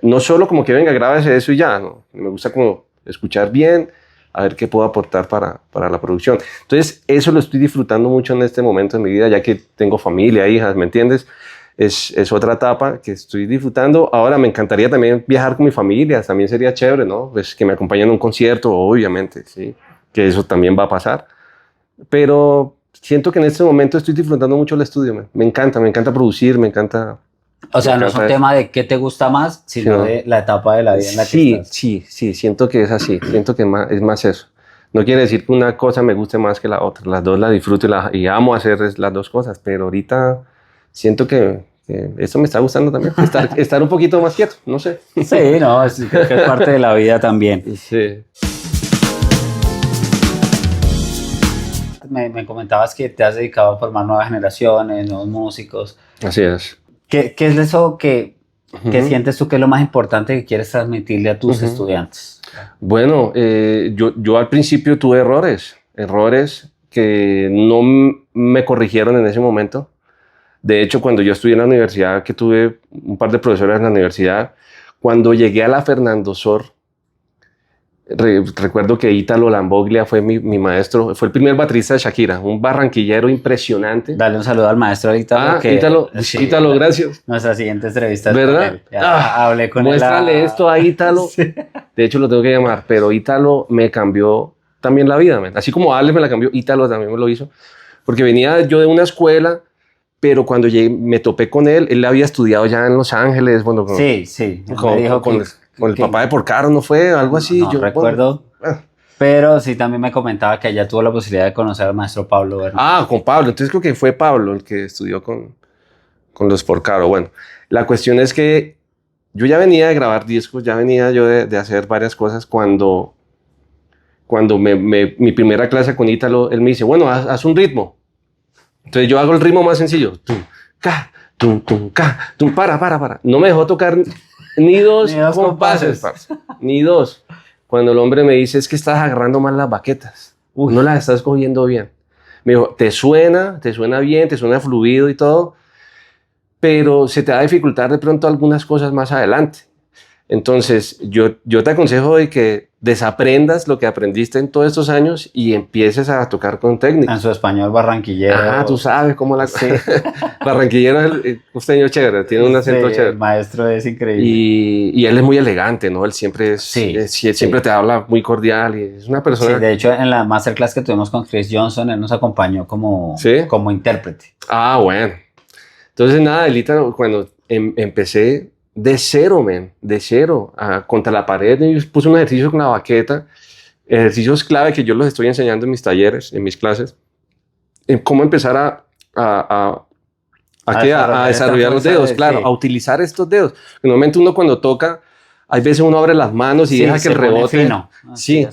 Speaker 2: no solo como que venga, grábese eso y ya, ¿no? Me gusta como escuchar bien, a ver qué puedo aportar para la producción. Entonces, eso lo estoy disfrutando mucho en este momento de mi vida, ya que tengo familia, hijas, ¿me entiendes? Es otra etapa que estoy disfrutando. Ahora me encantaría también viajar con mi familia, también sería chévere, ¿no? Pues que me acompañen a un concierto, obviamente, sí, que eso también va a pasar. Pero siento que en este momento estoy disfrutando mucho el estudio, me encanta producir, me encanta.
Speaker 1: O sea, no es un
Speaker 2: eso.
Speaker 1: tema de qué te gusta más, sino
Speaker 2: Sí,
Speaker 1: de la etapa de la vida en la que
Speaker 2: Sí,
Speaker 1: estás.
Speaker 2: sí, siento que es así, siento que es más eso. No quiere decir que una cosa me guste más que la otra, las dos las disfruto y amo hacer las dos cosas, pero ahorita siento que eso me está gustando también, estar un poquito más quieto, no sé.
Speaker 1: Sí, no, creo que es parte de la vida también.
Speaker 2: Sí.
Speaker 1: Me comentabas que te has dedicado a formar nuevas generaciones, nuevos músicos.
Speaker 2: Así es.
Speaker 1: ¿Qué es eso que sientes tú que es lo más importante que quieres transmitirle a tus estudiantes?
Speaker 2: Bueno, yo al principio tuve errores que no me corrigieron en ese momento. De hecho, cuando yo estudié en la universidad, que tuve un par de profesores en la universidad, cuando llegué a la Fernando Sor, recuerdo que Ítalo Lamboglia fue mi maestro, fue el primer baterista de Shakira, un barranquillero impresionante.
Speaker 1: Dale un saludo al maestro Ítalo.
Speaker 2: Ítalo, gracias.
Speaker 1: Nuestra siguiente entrevista es
Speaker 2: ¿verdad?
Speaker 1: con él. Hablé con él.
Speaker 2: Muéstrale esto a Ítalo. Sí. De hecho, lo tengo que llamar, pero Ítalo me cambió también la vida, man. Así como Alex me la cambió, Ítalo también me lo hizo, porque venía yo de una escuela, pero cuando me topé con él había estudiado ya en Los Ángeles, bueno,
Speaker 1: sí.
Speaker 2: Con el papá de Porcaro, ¿no fue? Algo así.
Speaker 1: No, yo recuerdo. Bueno. Pero sí, también me comentaba que ella tuvo la posibilidad de conocer al maestro Pablo Bernal.
Speaker 2: Ah, con Pablo. Entonces creo que fue Pablo el que estudió con los Porcaro. Bueno, la cuestión es que yo ya venía de grabar discos, ya venía yo de hacer varias cosas. Cuando mi primera clase con Ítalo, él me dice, bueno, haz un ritmo. Entonces yo hago el ritmo más sencillo. Tum, ca, tum, tum, ca, tum, para. No me dejó tocar ni dos compases, ni dos. Cuando el hombre me dice, es que estás agarrando mal las baquetas. No las estás cogiendo bien. Me dijo, te suena bien, te suena fluido y todo, pero se te va a dificultar de pronto algunas cosas más adelante. Entonces, yo te aconsejo de que desaprendas lo que aprendiste en todos estos años y empieces a tocar con técnica.
Speaker 1: En su español barranquillero.
Speaker 2: Ah, tú sabes cómo la... Sí. Barranquillero es el costeño chévere, tiene un acento chévere.
Speaker 1: El maestro es increíble.
Speaker 2: Y él es muy elegante, ¿no? Él siempre siempre te habla muy cordial y es una persona...
Speaker 1: Sí, de hecho, en la masterclass que tuvimos con Chris Johnson, él nos acompañó como intérprete.
Speaker 2: Ah, bueno. Entonces, nada, Elita, cuando empecé... de cero, men, de cero, contra la pared. Y puse un ejercicio con la baqueta, ejercicios clave que yo los estoy enseñando en mis talleres, en mis clases, en cómo empezar a desarrollar los dedos, claro, a utilizar estos dedos. Normalmente uno cuando toca, hay veces uno abre las manos y deja que el rebote...
Speaker 1: Fino.
Speaker 2: Sí,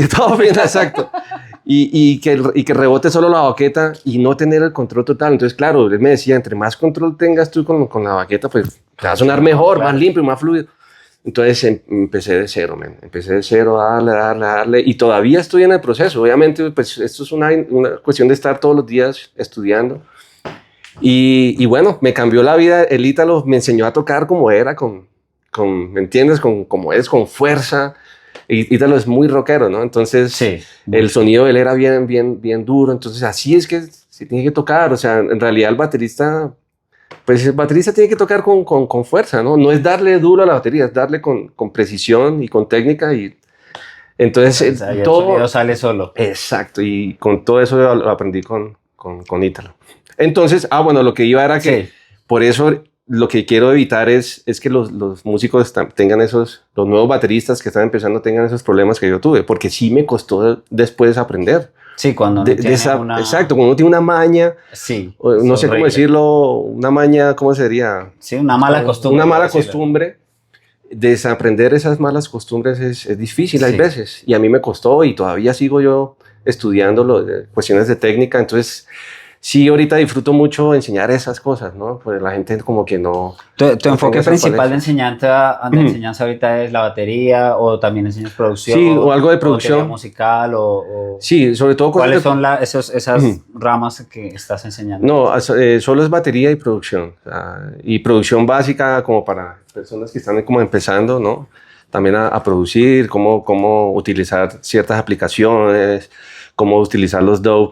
Speaker 2: todo fino, exacto. Y que rebote solo la baqueta y no tener el control total. Entonces, claro, él me decía, entre más control tengas tú con la baqueta, pues te va a sonar mejor, más limpio, más fluido. Entonces empecé de cero, man. Empecé de cero, a darle. Y todavía estoy en el proceso. Obviamente, pues esto es una cuestión de estar todos los días estudiando. Y bueno, me cambió la vida. El Ítalo me enseñó a tocar como era, ¿me entiendes? Como es, con fuerza. Ítalo es muy rockero, ¿no? Entonces,
Speaker 1: sí,
Speaker 2: el sonido de él era bien duro. Entonces, así es que se tiene que tocar. O sea, en realidad el baterista tiene que tocar con fuerza, ¿no? No es darle duro a la batería, es darle con precisión y con técnica. Y entonces,
Speaker 1: todo el sonido sale solo.
Speaker 2: Exacto. Y con todo eso lo aprendí con Ítalo. Entonces, bueno, lo que iba era que por eso lo que quiero evitar es que los músicos tengan los nuevos bateristas que están empezando tengan esos problemas que yo tuve, porque sí me costó después aprender.
Speaker 1: Sí, cuando uno tiene
Speaker 2: Exacto, cuando uno tiene una maña, no sé cómo decirlo, una maña, ¿cómo sería?
Speaker 1: Sí, una mala costumbre.
Speaker 2: Una mala costumbre. Desaprender esas malas costumbres es difícil, hay veces, y a mí me costó y todavía sigo yo estudiando cuestiones de técnica, entonces... Sí, ahorita disfruto mucho enseñar esas cosas, ¿no? Pues la gente como que no...
Speaker 1: ¿Tu enfoque principal de enseñanza ahorita es la batería o también enseñas producción?
Speaker 2: Sí, o algo de producción.
Speaker 1: ¿O musical
Speaker 2: Sí, sobre todo...
Speaker 1: ¿Cuáles son esas ramas que estás enseñando?
Speaker 2: No, solo es batería y producción. Y producción básica como para personas que están como empezando, ¿no? También a producir, cómo utilizar ciertas aplicaciones, cómo utilizar los DAW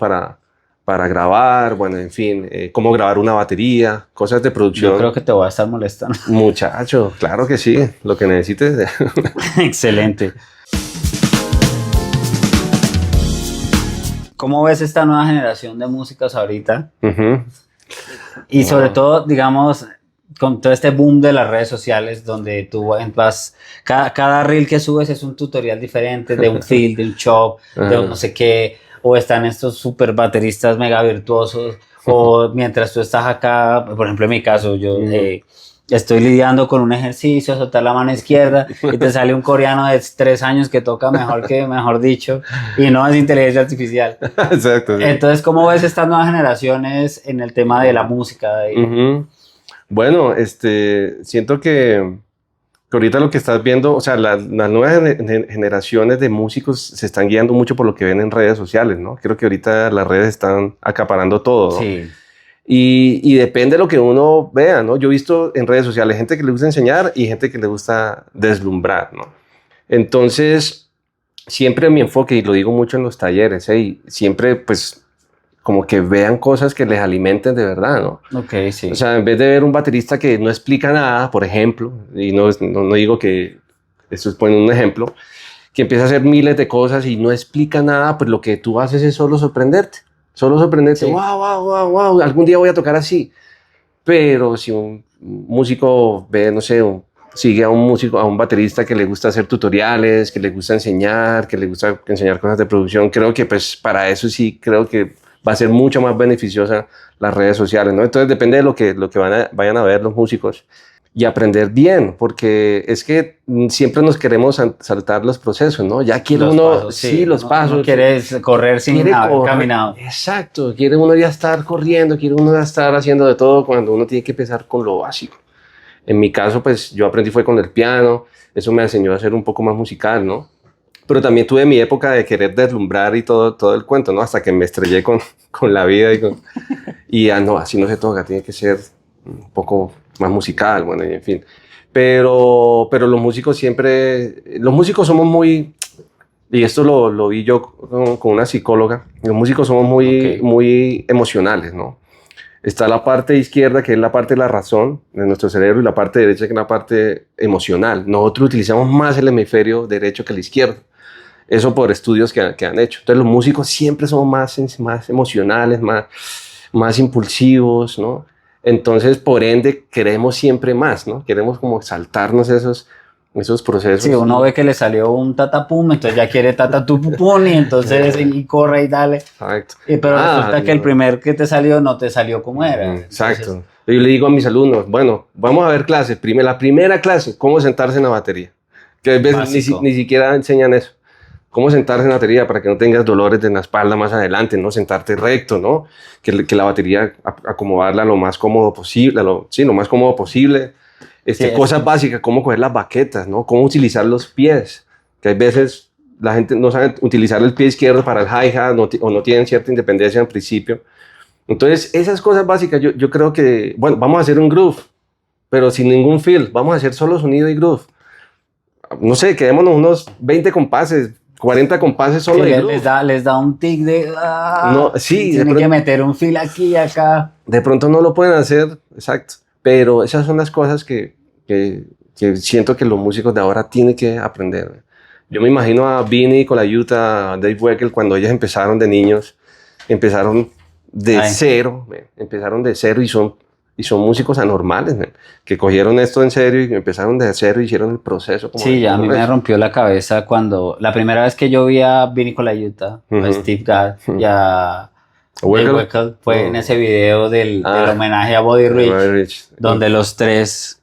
Speaker 2: para grabar, bueno, en fin, cómo grabar una batería, cosas de producción.
Speaker 1: Yo creo que te voy a estar molestando.
Speaker 2: Muchacho, claro que sí, lo que necesites.
Speaker 1: Excelente. ¿Cómo ves esta nueva generación de músicos ahorita? Y sobre todo, digamos, con todo este boom de las redes sociales, donde tú vas, cada reel que subes es un tutorial diferente de un fill, de un chop, de un no sé qué, o están estos super bateristas mega virtuosos, o mientras tú estás acá, por ejemplo en mi caso, yo estoy lidiando con un ejercicio, soltar la mano izquierda, y te sale un coreano de 3 años que toca mejor dicho, y no es inteligencia artificial.
Speaker 2: Exacto. Sí.
Speaker 1: Entonces, ¿cómo ves estas nuevas generaciones en el tema de la música?
Speaker 2: Bueno, siento que ahorita lo que estás viendo, o sea, las nuevas generaciones de músicos se están guiando mucho por lo que ven en redes sociales, ¿no? Creo que ahorita las redes están acaparando todo, ¿no?
Speaker 1: Sí.
Speaker 2: Y depende de lo que uno vea, ¿no? Yo he visto en redes sociales gente que le gusta enseñar y gente que le gusta deslumbrar, ¿no? Entonces, siempre mi enfoque, y lo digo mucho en los talleres, siempre, pues, como que vean cosas que les alimenten de verdad, ¿no?
Speaker 1: Ok, sí.
Speaker 2: O sea, en vez de ver un baterista que no explica nada, por ejemplo, y no digo que esto es poner un ejemplo, que empieza a hacer miles de cosas y no explica nada, pues lo que tú haces es solo sorprenderte. Solo sorprenderte, wow, algún día voy a tocar así. Pero si un músico ve, no sé, sigue a un baterista que le gusta hacer tutoriales, que le gusta enseñar, que le gusta enseñar cosas de producción, creo que pues para eso sí, creo que va a ser mucho más beneficiosa las redes sociales, ¿no? Entonces depende de lo que vayan a ver los músicos y aprender bien, porque es que siempre nos queremos saltar los procesos, ¿no? Ya quiere uno, los pasos.
Speaker 1: No quiere correr sin haber caminado.
Speaker 2: Exacto, quiere uno ya estar corriendo, quiere uno ya estar haciendo de todo cuando uno tiene que empezar con lo básico. En mi caso, pues yo aprendí fue con el piano, eso me enseñó a ser un poco más musical, ¿no? Pero también tuve mi época de querer deslumbrar y todo el cuento, ¿no? Hasta que me estrellé con la vida y no, así no se toca, tiene que ser un poco más musical, bueno, y en fin. Pero los músicos somos muy, y esto lo vi yo con una psicóloga, los músicos somos muy emocionales, ¿no? Está la parte izquierda, que es la parte de la razón de nuestro cerebro, y la parte derecha, que es la parte emocional. Nosotros utilizamos más el hemisferio derecho que el izquierdo. Eso por estudios que han hecho. Entonces los músicos siempre somos más emocionales, más impulsivos, ¿no? Entonces, por ende, queremos siempre más, ¿no? Queremos como saltarnos esos procesos.
Speaker 1: Sí, uno ve que le salió un tatapum, entonces ya quiere tatatupupum y entonces y corre y dale.
Speaker 2: Exacto.
Speaker 1: Pero resulta que el primer que te salió no te salió como era.
Speaker 2: Exacto.
Speaker 1: Entonces,
Speaker 2: yo le digo a mis alumnos, bueno, vamos a ver clase. La primera clase, cómo sentarse en la batería. Que a veces ni siquiera enseñan eso. Cómo sentarse en la batería para que no tengas dolores en la espalda más adelante, ¿no? Sentarte recto, ¿no? Que la batería acomodarla lo más cómodo posible, lo más cómodo posible. Cosas básicas, cómo coger las baquetas, ¿no? Cómo utilizar los pies. Que hay veces la gente no sabe utilizar el pie izquierdo para el hi-hat o no tienen cierta independencia en principio. Entonces, esas cosas básicas, yo creo que, bueno, vamos a hacer un groove, pero sin ningún feel. Vamos a hacer solo sonido y groove. No sé, quedémonos unos 20 compases, 40 compases solo de groove.
Speaker 1: Les da un tic de...
Speaker 2: no, sí,
Speaker 1: tienen que meter un feel aquí y acá.
Speaker 2: De pronto no lo pueden hacer, exacto. Pero esas son las cosas que siento que los músicos de ahora tienen que aprender. Yo me imagino a Vinny Colaiuta, a Dave Weckl, cuando ellos empezaron de niños, empezaron de cero y son músicos anormales, que cogieron esto en serio y empezaron de cero y hicieron el proceso.
Speaker 1: Sí, ya a mí me rompió la cabeza cuando la primera vez que yo vi a Vinny Colaiuta, a Steve Gadd y a Weckl fue en ese video del homenaje a Buddy Rich, donde los tres,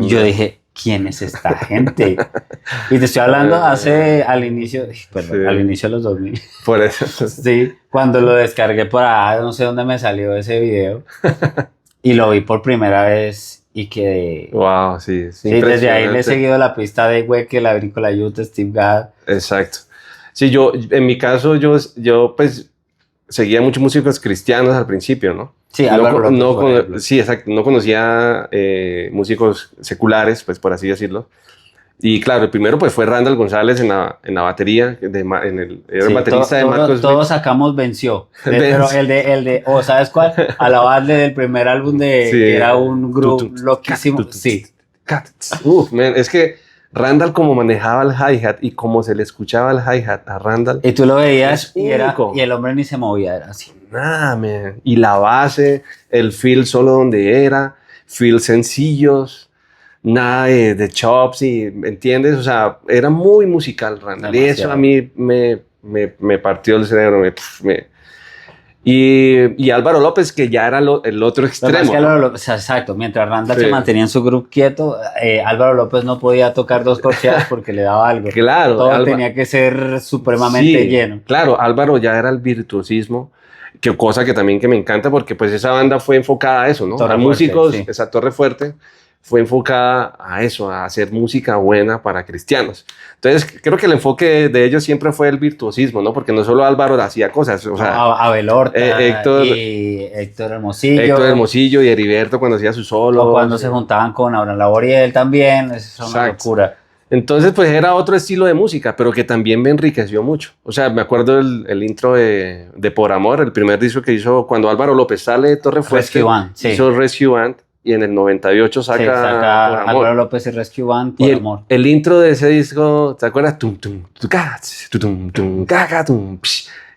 Speaker 1: yo dije, ¿quién es esta gente? Y te estoy hablando al inicio de los 2000.
Speaker 2: Por eso.
Speaker 1: Sí, cuando lo descargué por ahí, no sé dónde me salió ese video. Y lo vi por primera vez y quedé...
Speaker 2: Wow, sí.
Speaker 1: Sí, desde ahí le he seguido la pista de Weckl, la Vinny Colaiuta, Steve Gadd.
Speaker 2: Exacto. Sí, en mi caso, yo pues seguía muchos músicos cristianos al principio, ¿no?
Speaker 1: Sí,
Speaker 2: sí, exacto. No conocía músicos seculares, pues por así decirlo. Y claro, el primero pues fue Randall González en la batería, era el baterista de Marcos.
Speaker 1: Todos sacamos Venció. Pero el de ¿sabes cuál? Alabarle del primer álbum que era un grupo loquísimo. Sí.
Speaker 2: Es que Randall como manejaba el hi-hat y como se le escuchaba el hi-hat a Randall.
Speaker 1: Y tú lo veías y el hombre ni se movía, era así.
Speaker 2: Nada, man. Y la base, el feel solo donde era, feel sencillos. Nada de chops, ¿me entiendes? O sea, era muy musical, Randall. Demasiado. Y eso a mí me partió el cerebro. Y Álvaro López, que ya era el otro extremo.
Speaker 1: Exacto, mientras Randall se mantenía en su grupo quieto, Álvaro López no podía tocar dos corcheas porque le daba algo.
Speaker 2: Claro.
Speaker 1: Todo tenía que ser supremamente lleno.
Speaker 2: Claro, Álvaro ya era el virtuosismo. Cosa que también que me encanta porque pues esa banda fue enfocada a eso, ¿no? A músicos, esa Torre Fuerte fue enfocada a eso, a hacer música buena para cristianos. Entonces, creo que el enfoque de ellos siempre fue el virtuosismo, ¿no? Porque no solo Álvaro hacía cosas, o sea...
Speaker 1: Abel Horta y Héctor Hermosillo.
Speaker 2: Héctor Hermosillo y Heriberto cuando hacía su solo.
Speaker 1: O cuando se juntaban con Abraham Laboriel también, eso es una locura.
Speaker 2: Entonces, pues era otro estilo de música, pero que también me enriqueció mucho. O sea, me acuerdo el intro de Por Amor, el primer disco que hizo cuando Álvaro López sale de Torre Fuerte. Hizo Rescue Band. Y en el 98 saca
Speaker 1: Álvaro López y Rescue Band, Por Amor.
Speaker 2: El intro de ese disco, ¿te acuerdas?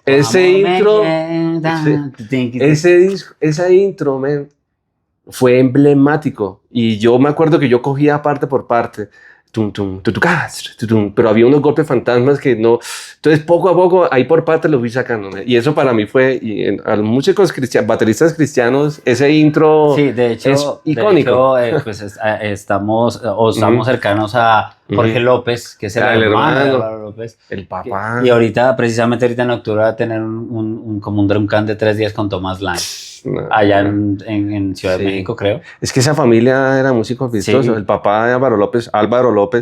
Speaker 2: Ese intro, ese intro, man, fue emblemático. Y yo me acuerdo que yo cogía parte por parte. Pero había unos golpes fantasmas que no. Entonces, poco a poco, ahí por parte lo fui sacando. Y eso para mí fue, a los músicos bateristas cristianos, ese intro
Speaker 1: de hecho,
Speaker 2: es icónico.
Speaker 1: De hecho, pues estamos cercanos a Jorge López, que es el hermano de Álvaro López.
Speaker 2: El papá.
Speaker 1: Y precisamente ahorita en octubre va a tener como un drum camp de 3 días con Thomas Lang. Allá en Ciudad de México, creo.
Speaker 2: Es que esa familia era músicos virtuosos. El papá de Álvaro López,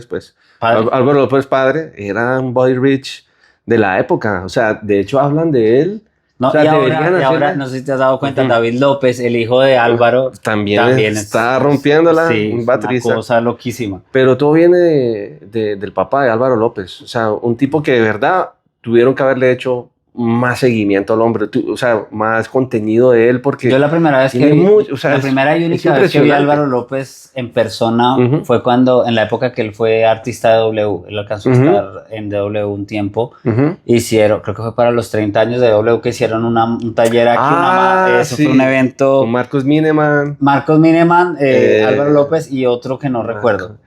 Speaker 2: pues. Álvaro López padre, era un Buddy Rich de la época. O sea, de hecho hablan de él.
Speaker 1: No, y ahora, no sé si te has dado cuenta, David López, el hijo de Álvaro,
Speaker 2: también está rompiéndola.
Speaker 1: Un baterista. Una cosa loquísima.
Speaker 2: Pero todo viene del papá de Álvaro López. O sea, un tipo que de verdad tuvieron que haberle hecho más seguimiento al hombre, o sea, más contenido de él, porque
Speaker 1: yo la primera vez que vi,
Speaker 2: o sea,
Speaker 1: la primera y única vez que vi a Álvaro López en persona fue cuando, en la época que él fue artista de W, él alcanzó a estar en W un tiempo, hicieron, creo que fue para los 30 años de W que hicieron un taller aquí, eso fue un evento.
Speaker 2: Con Marcos Mineman,
Speaker 1: Álvaro López y otro que no recuerdo.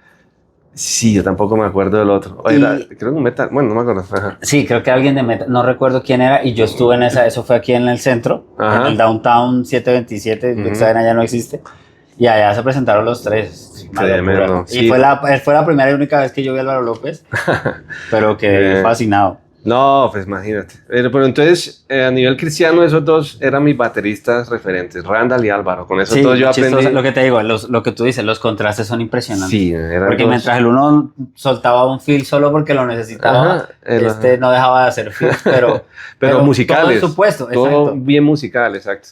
Speaker 2: Sí, yo tampoco me acuerdo del otro. Creo que un Metal, bueno, no me acuerdo. Ajá.
Speaker 1: Sí, creo que alguien de Metal, no recuerdo quién era, y yo estuve en eso fue aquí en el centro, en el Downtown 727, Big ya no existe, y allá se presentaron los tres.
Speaker 2: Tremendo.
Speaker 1: Y fue la primera y única vez que yo vi a Álvaro López, pero quedé fascinado.
Speaker 2: No, pues imagínate. Pero entonces, a nivel cristiano, esos dos eran mis bateristas referentes, Randall y Álvaro. Con esos dos yo aprendí.
Speaker 1: Lo que te digo, lo que tú dices, los contrastes son impresionantes.
Speaker 2: Sí,
Speaker 1: porque mientras el uno soltaba un feel solo porque lo necesitaba, no dejaba de hacer feels, pero
Speaker 2: musicales.
Speaker 1: Todo supuesto,
Speaker 2: todo bien musical, exacto.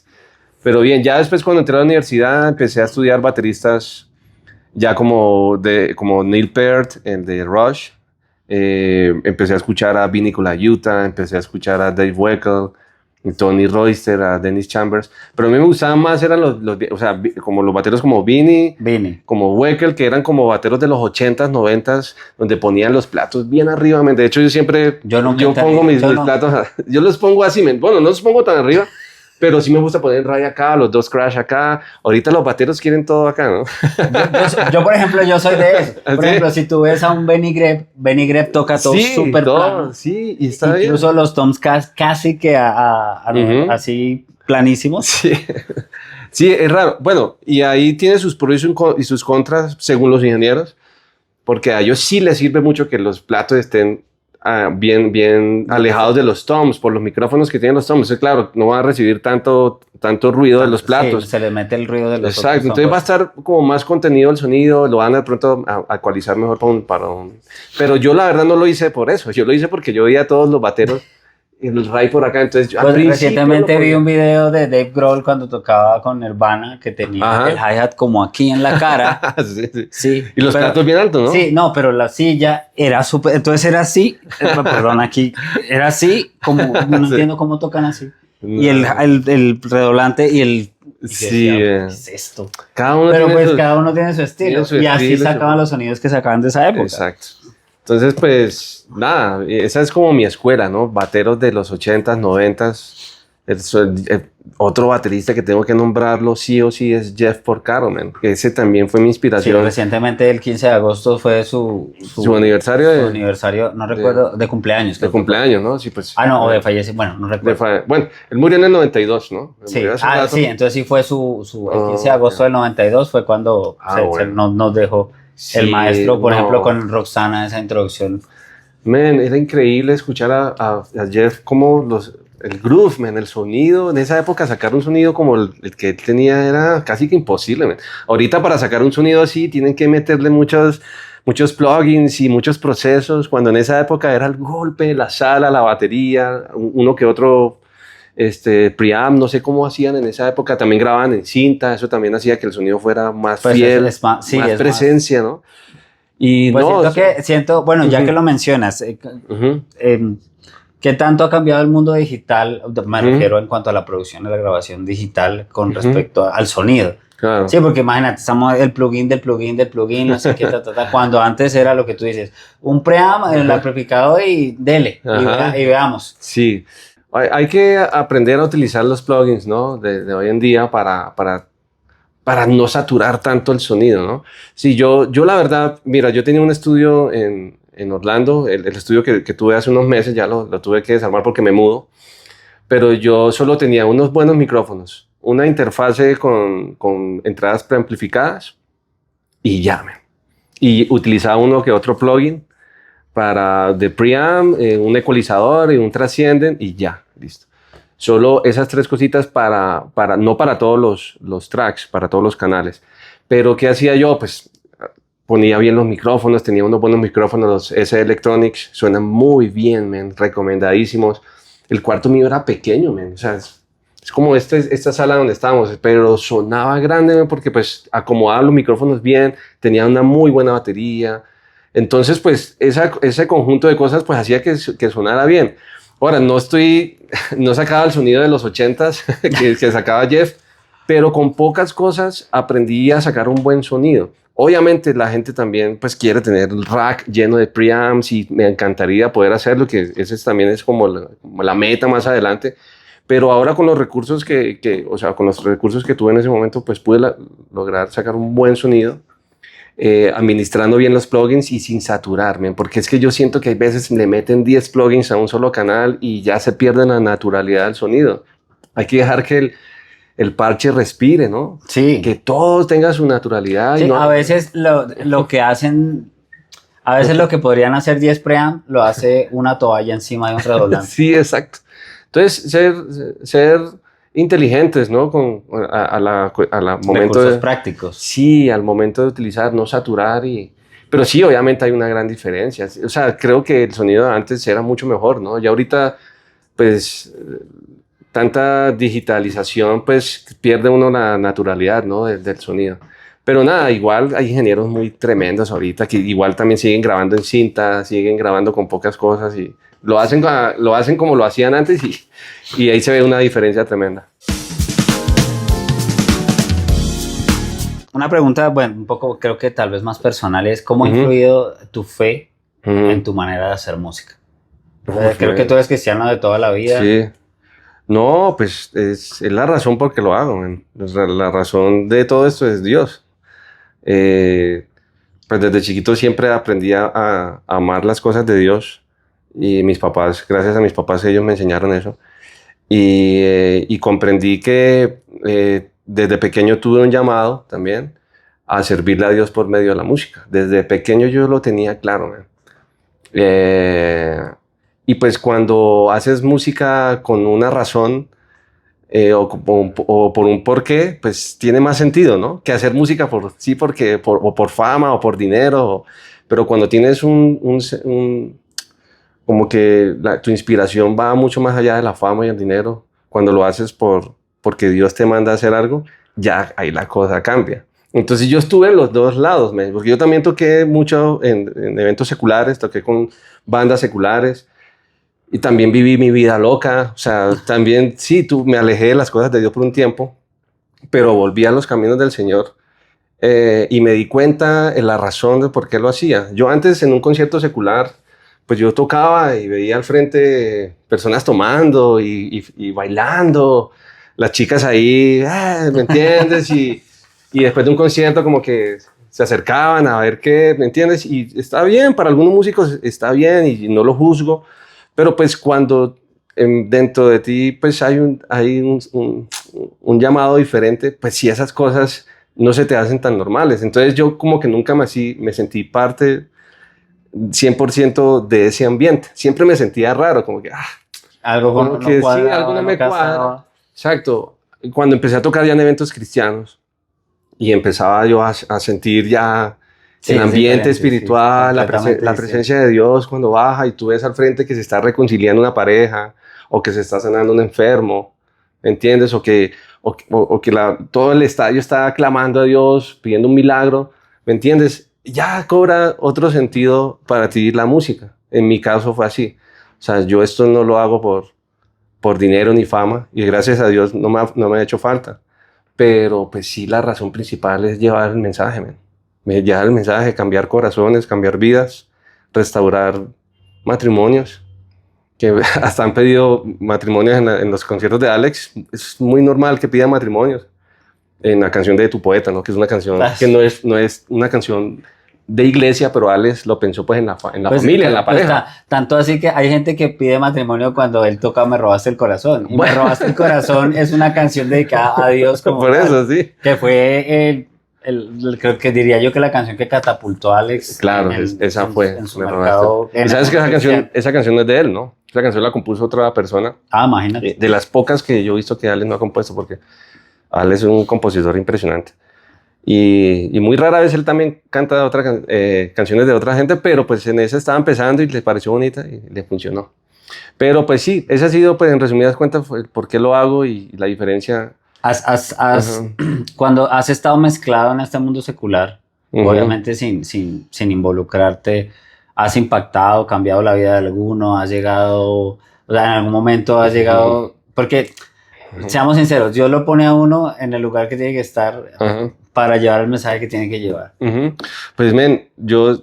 Speaker 2: Pero bien, ya después cuando entré a la universidad empecé a estudiar bateristas ya como Neil Peart, el de Rush. Empecé a escuchar a Vinnie Colaiuta, empecé a escuchar a Dave Weckl, Tony Royster, a Dennis Chambers, pero a mí me gustaban más eran o sea, como los bateros como Vinnie, como Weckl, que eran como bateros de los 80s, 90s, donde ponían los platos bien arriba. De hecho, yo pongo mis platos, yo los pongo así, bueno, no los pongo tan arriba, pero sí me gusta poner ray acá, los dos crash acá. Ahorita los bateros quieren todo acá, ¿no?
Speaker 1: Yo por ejemplo, yo soy de eso. Por ejemplo, si tú ves a un Benny Greb toca todo súper plano.
Speaker 2: Sí, y está bien.
Speaker 1: Incluso los toms casi que así planísimos.
Speaker 2: Sí, es raro. Bueno, y ahí tiene sus pros y sus contras según los ingenieros, porque a ellos sí les sirve mucho que los platos estén bien alejados de los toms, por los micrófonos que tienen los toms. Claro, no van a recibir tanto ruido de los platos.
Speaker 1: Sí, se les mete el ruido de los
Speaker 2: Exacto,
Speaker 1: otros
Speaker 2: entonces va a estar como más contenido el sonido, lo van a de pronto a ecualizar mejor para un... Pero yo la verdad no lo hice por eso, yo lo hice porque yo veía a todos los bateros el ray por acá, entonces yo
Speaker 1: recientemente vi un video de Dave Grohl cuando tocaba con Nirvana que tenía el hi-hat como aquí en la cara. Sí.
Speaker 2: Y los platos bien altos, ¿no?
Speaker 1: Sí, no, pero la silla era súper, entonces era así, perdón, aquí era así, como no entiendo cómo tocan así. No. Y el redoblante y el...
Speaker 2: Sí,
Speaker 1: ¿qué es esto?
Speaker 2: Cada uno
Speaker 1: tiene su estilo. Y así sacaban los sonidos que sacaban de esa época.
Speaker 2: Exacto. Entonces, pues, nada, esa es como mi escuela, ¿no? Bateros de los 80s, 90s. Otro baterista que tengo que nombrarlo sí o sí es Jeff Porcaro, man, que ese también fue mi inspiración.
Speaker 1: Sí, recientemente el 15 de agosto fue su
Speaker 2: aniversario.
Speaker 1: Su aniversario, no recuerdo, de cumpleaños.
Speaker 2: De cumpleaños, ¿no? Sí, pues.
Speaker 1: O de falleció, bueno, no recuerdo.
Speaker 2: Bueno, él murió en el 92, ¿no?
Speaker 1: Sí, entonces sí fue el 15 de agosto del 92 fue cuando nos dejó. Sí, el maestro, por ejemplo, con Roxana, esa introducción.
Speaker 2: Man, era increíble escuchar a Jeff como el groove, man, el sonido. En esa época sacar un sonido como el que él tenía era casi que imposible, man. Ahorita para sacar un sonido así tienen que meterle muchos plugins y muchos procesos, cuando en esa época era el golpe, la sala, la batería, uno que otro... preamp, no sé cómo hacían en esa época, también grababan en cinta, eso también hacía que el sonido fuera más fiel, más presencia, ¿no? Y
Speaker 1: pues siento, bueno, ya que lo mencionas, ¿qué tanto ha cambiado el mundo digital? Me refiero en cuanto a la producción y la grabación digital con respecto al sonido.
Speaker 2: Claro.
Speaker 1: Sí, porque imagínate, estamos el plugin, no sé qué, cuando antes era lo que tú dices, un preamp, el amplificador y dele, y veamos.
Speaker 2: Sí. Hay que aprender a utilizar los plugins, ¿no? de hoy en día para no saturar tanto el sonido, ¿no? Sí, yo la verdad, mira, yo tenía un estudio en Orlando, el estudio que tuve hace unos meses, ya lo tuve que desarmar porque me mudo, pero yo solo tenía unos buenos micrófonos, una interfase con entradas preamplificadas y ya, y utilizaba uno que otro plugin de preamp, un ecualizador y un transcendent y ya, listo. Solo esas tres cositas no para todos los tracks, para todos los canales. Pero ¿qué hacía yo? Pues ponía bien los micrófonos, tenía unos buenos micrófonos, los S Electronics, suenan muy bien, man, recomendadísimos. El cuarto mío era pequeño, man, o sea, es como esta sala donde estábamos, pero sonaba grande, man, porque pues acomodaba los micrófonos bien, tenía una muy buena batería. Entonces, pues, ese conjunto de cosas, pues, hacía que sonara bien. Ahora, no sacaba el sonido de los 80s que sacaba Jeff, pero con pocas cosas aprendí a sacar un buen sonido. Obviamente la gente también pues quiere tener el rack lleno de preamps y me encantaría poder hacerlo, que ese también es como la meta más adelante. Pero ahora con los recursos o sea, con los recursos que tuve en ese momento, pues pude lograr sacar un buen sonido, administrando bien los plugins y sin saturarme, porque es que yo siento que hay veces le meten 10 plugins a un solo canal y ya se pierde la naturalidad del sonido. Hay que dejar que el parche respire, ¿no?
Speaker 1: Sí.
Speaker 2: Que todo tenga su naturalidad.
Speaker 1: Sí,
Speaker 2: y no,
Speaker 1: a veces lo que hacen, a veces lo que podrían hacer 10 preamp, lo hace una toalla encima de un redoblante.
Speaker 2: Sí, exacto. Entonces, ser inteligentes, ¿no? A la momento
Speaker 1: Recursos prácticos.
Speaker 2: Sí, al momento de utilizar, no saturar pero sí, obviamente hay una gran diferencia. O sea, creo que el sonido de antes era mucho mejor, ¿no? Y ahorita, pues, tanta digitalización, pues, pierde uno la naturalidad, ¿no? Del sonido. Pero nada, igual hay ingenieros muy tremendos ahorita que igual también siguen grabando en cinta, siguen grabando con pocas cosas y lo hacen como lo hacían antes y ahí se ve una diferencia tremenda.
Speaker 1: Una pregunta, bueno, un poco creo que tal vez más personal es ¿cómo ha influido tu fe en tu manera de hacer música? Creo que tú eres cristiano de toda la vida.
Speaker 2: Sí. No, pues es la razón por qué lo hago, man. La razón de todo esto es Dios. Pues desde chiquito siempre aprendí a amar las cosas de Dios y mis papás, gracias a mis papás, ellos me enseñaron eso y comprendí que desde pequeño tuve un llamado también a servirle a Dios por medio de la música. Desde pequeño yo lo tenía claro, man. Y pues cuando haces música con una razón o por un porqué, pues tiene más sentido, ¿no? Que hacer música o por fama o por dinero. Pero cuando tienes como que tu inspiración va mucho más allá de la fama y el dinero, cuando lo haces porque Dios te manda a hacer algo, ya ahí la cosa cambia. Entonces yo estuve en los dos lados, porque yo también toqué mucho en eventos seculares, toqué con bandas seculares. Y también viví mi vida loca, o sea, también, sí, me alejé de las cosas de Dios por un tiempo, pero volví a los caminos del Señor y me di cuenta en la razón de por qué lo hacía. Yo antes en un concierto secular, pues yo tocaba y veía al frente personas tomando y bailando, las chicas ahí, ¿me entiendes? Y después de un concierto como que se acercaban a ver qué, ¿me entiendes? Y está bien, para algunos músicos está bien y no lo juzgo. Pero pues cuando dentro de ti pues hay un llamado diferente, pues si esas cosas no se te hacen tan normales. Entonces yo como que nunca me sentí parte 100% de ese ambiente. Siempre me sentía raro, como que
Speaker 1: algo
Speaker 2: sí, algo no me cuadra. Exacto. Cuando empecé a tocar ya en eventos cristianos y empezaba yo a sentir ya el ambiente espiritual, la presencia de Dios cuando baja y tú ves al frente que se está reconciliando una pareja o que se está sanando un enfermo, ¿me entiendes? O que todo el estadio está clamando a Dios, pidiendo un milagro, ¿me entiendes? Ya cobra otro sentido para ti la música. En mi caso fue así. O sea, yo esto no lo hago por dinero ni fama y gracias a Dios no me ha hecho falta. Pero pues sí, la razón principal es llevar el mensaje, man. Llevar el mensaje, cambiar corazones, cambiar vidas, restaurar matrimonios, que hasta han pedido matrimonios en los conciertos de Alex. Es muy normal que pidan matrimonios en la canción de Tu Poeta, ¿no? Que es una canción que no es una canción de iglesia, pero Alex lo pensó pues en la familia, en la pareja.
Speaker 1: Tanto así que hay gente que pide matrimonio cuando él toca Me Robaste el Corazón. Y Me Robaste el Corazón es una canción dedicada a Dios. Como
Speaker 2: por eso, sí.
Speaker 1: Que fue creo que diría yo que la canción que catapultó a Alex.
Speaker 2: Claro, esa fue. En su mercado, y sabes que esa canción no es de él, ¿no? Esa canción la compuso otra persona.
Speaker 1: Imagínate.
Speaker 2: De las pocas que yo he visto que Alex no ha compuesto, porque Alex es un compositor impresionante. Y muy rara vez él también canta canciones de otra gente, pero pues en esa estaba empezando y le pareció bonita y le funcionó. Pero pues sí, ese ha sido, pues en resumidas cuentas, por qué lo hago y la diferencia.
Speaker 1: Cuando has estado mezclado en este mundo secular, obviamente sin involucrarte, ¿has impactado, cambiado la vida de alguno? ¿Has llegado O sea, en algún momento has llegado, porque, seamos sinceros, Dios lo pone a uno en el lugar que tiene que estar para llevar el mensaje que tiene que llevar.
Speaker 2: Pues, men, yo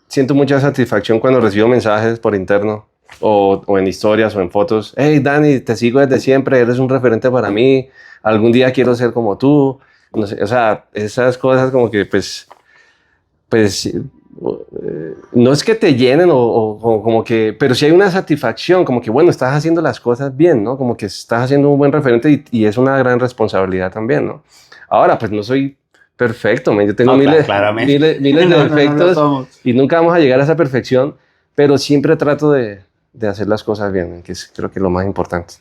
Speaker 2: siento mucha satisfacción cuando recibo mensajes por interno o en historias o en fotos. Hey, Dani, te sigo desde siempre, eres un referente para mí, algún día quiero ser como tú. No sé, o sea, esas cosas como que, pues no es que te llenen o como que, pero sí hay una satisfacción, como que, bueno, estás haciendo las cosas bien, ¿no? Como que estás haciendo un buen referente y es una gran responsabilidad también, ¿no? Ahora, pues no soy perfecto, yo tengo miles de defectos y nunca vamos a llegar a esa perfección, pero siempre trato de hacer las cosas bien, que es creo que lo más importante.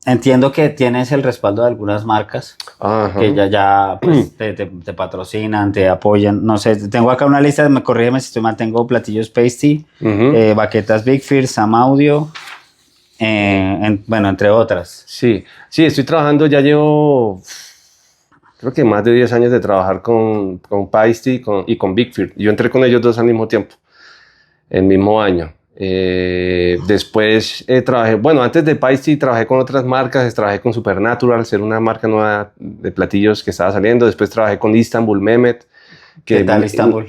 Speaker 1: Entiendo que tienes el respaldo de algunas marcas que ya pues, te patrocinan, te apoyan. No sé, tengo acá una lista, corrígeme si estoy mal, tengo Platillos Pasty, Baquetas Big Fear, Sam Audio, bueno, entre otras.
Speaker 2: Sí, estoy trabajando, ya llevo creo que más de 10 años de trabajar con Pasty y con Big Fear. Yo entré con ellos dos al mismo tiempo, el mismo año. Después trabajé, bueno, antes de Pasty trabajé con otras marcas, trabajé con Supernatural, ser una marca nueva de platillos que estaba saliendo. Después trabajé con Istanbul Mehmet.
Speaker 1: ¿Qué tal Istanbul?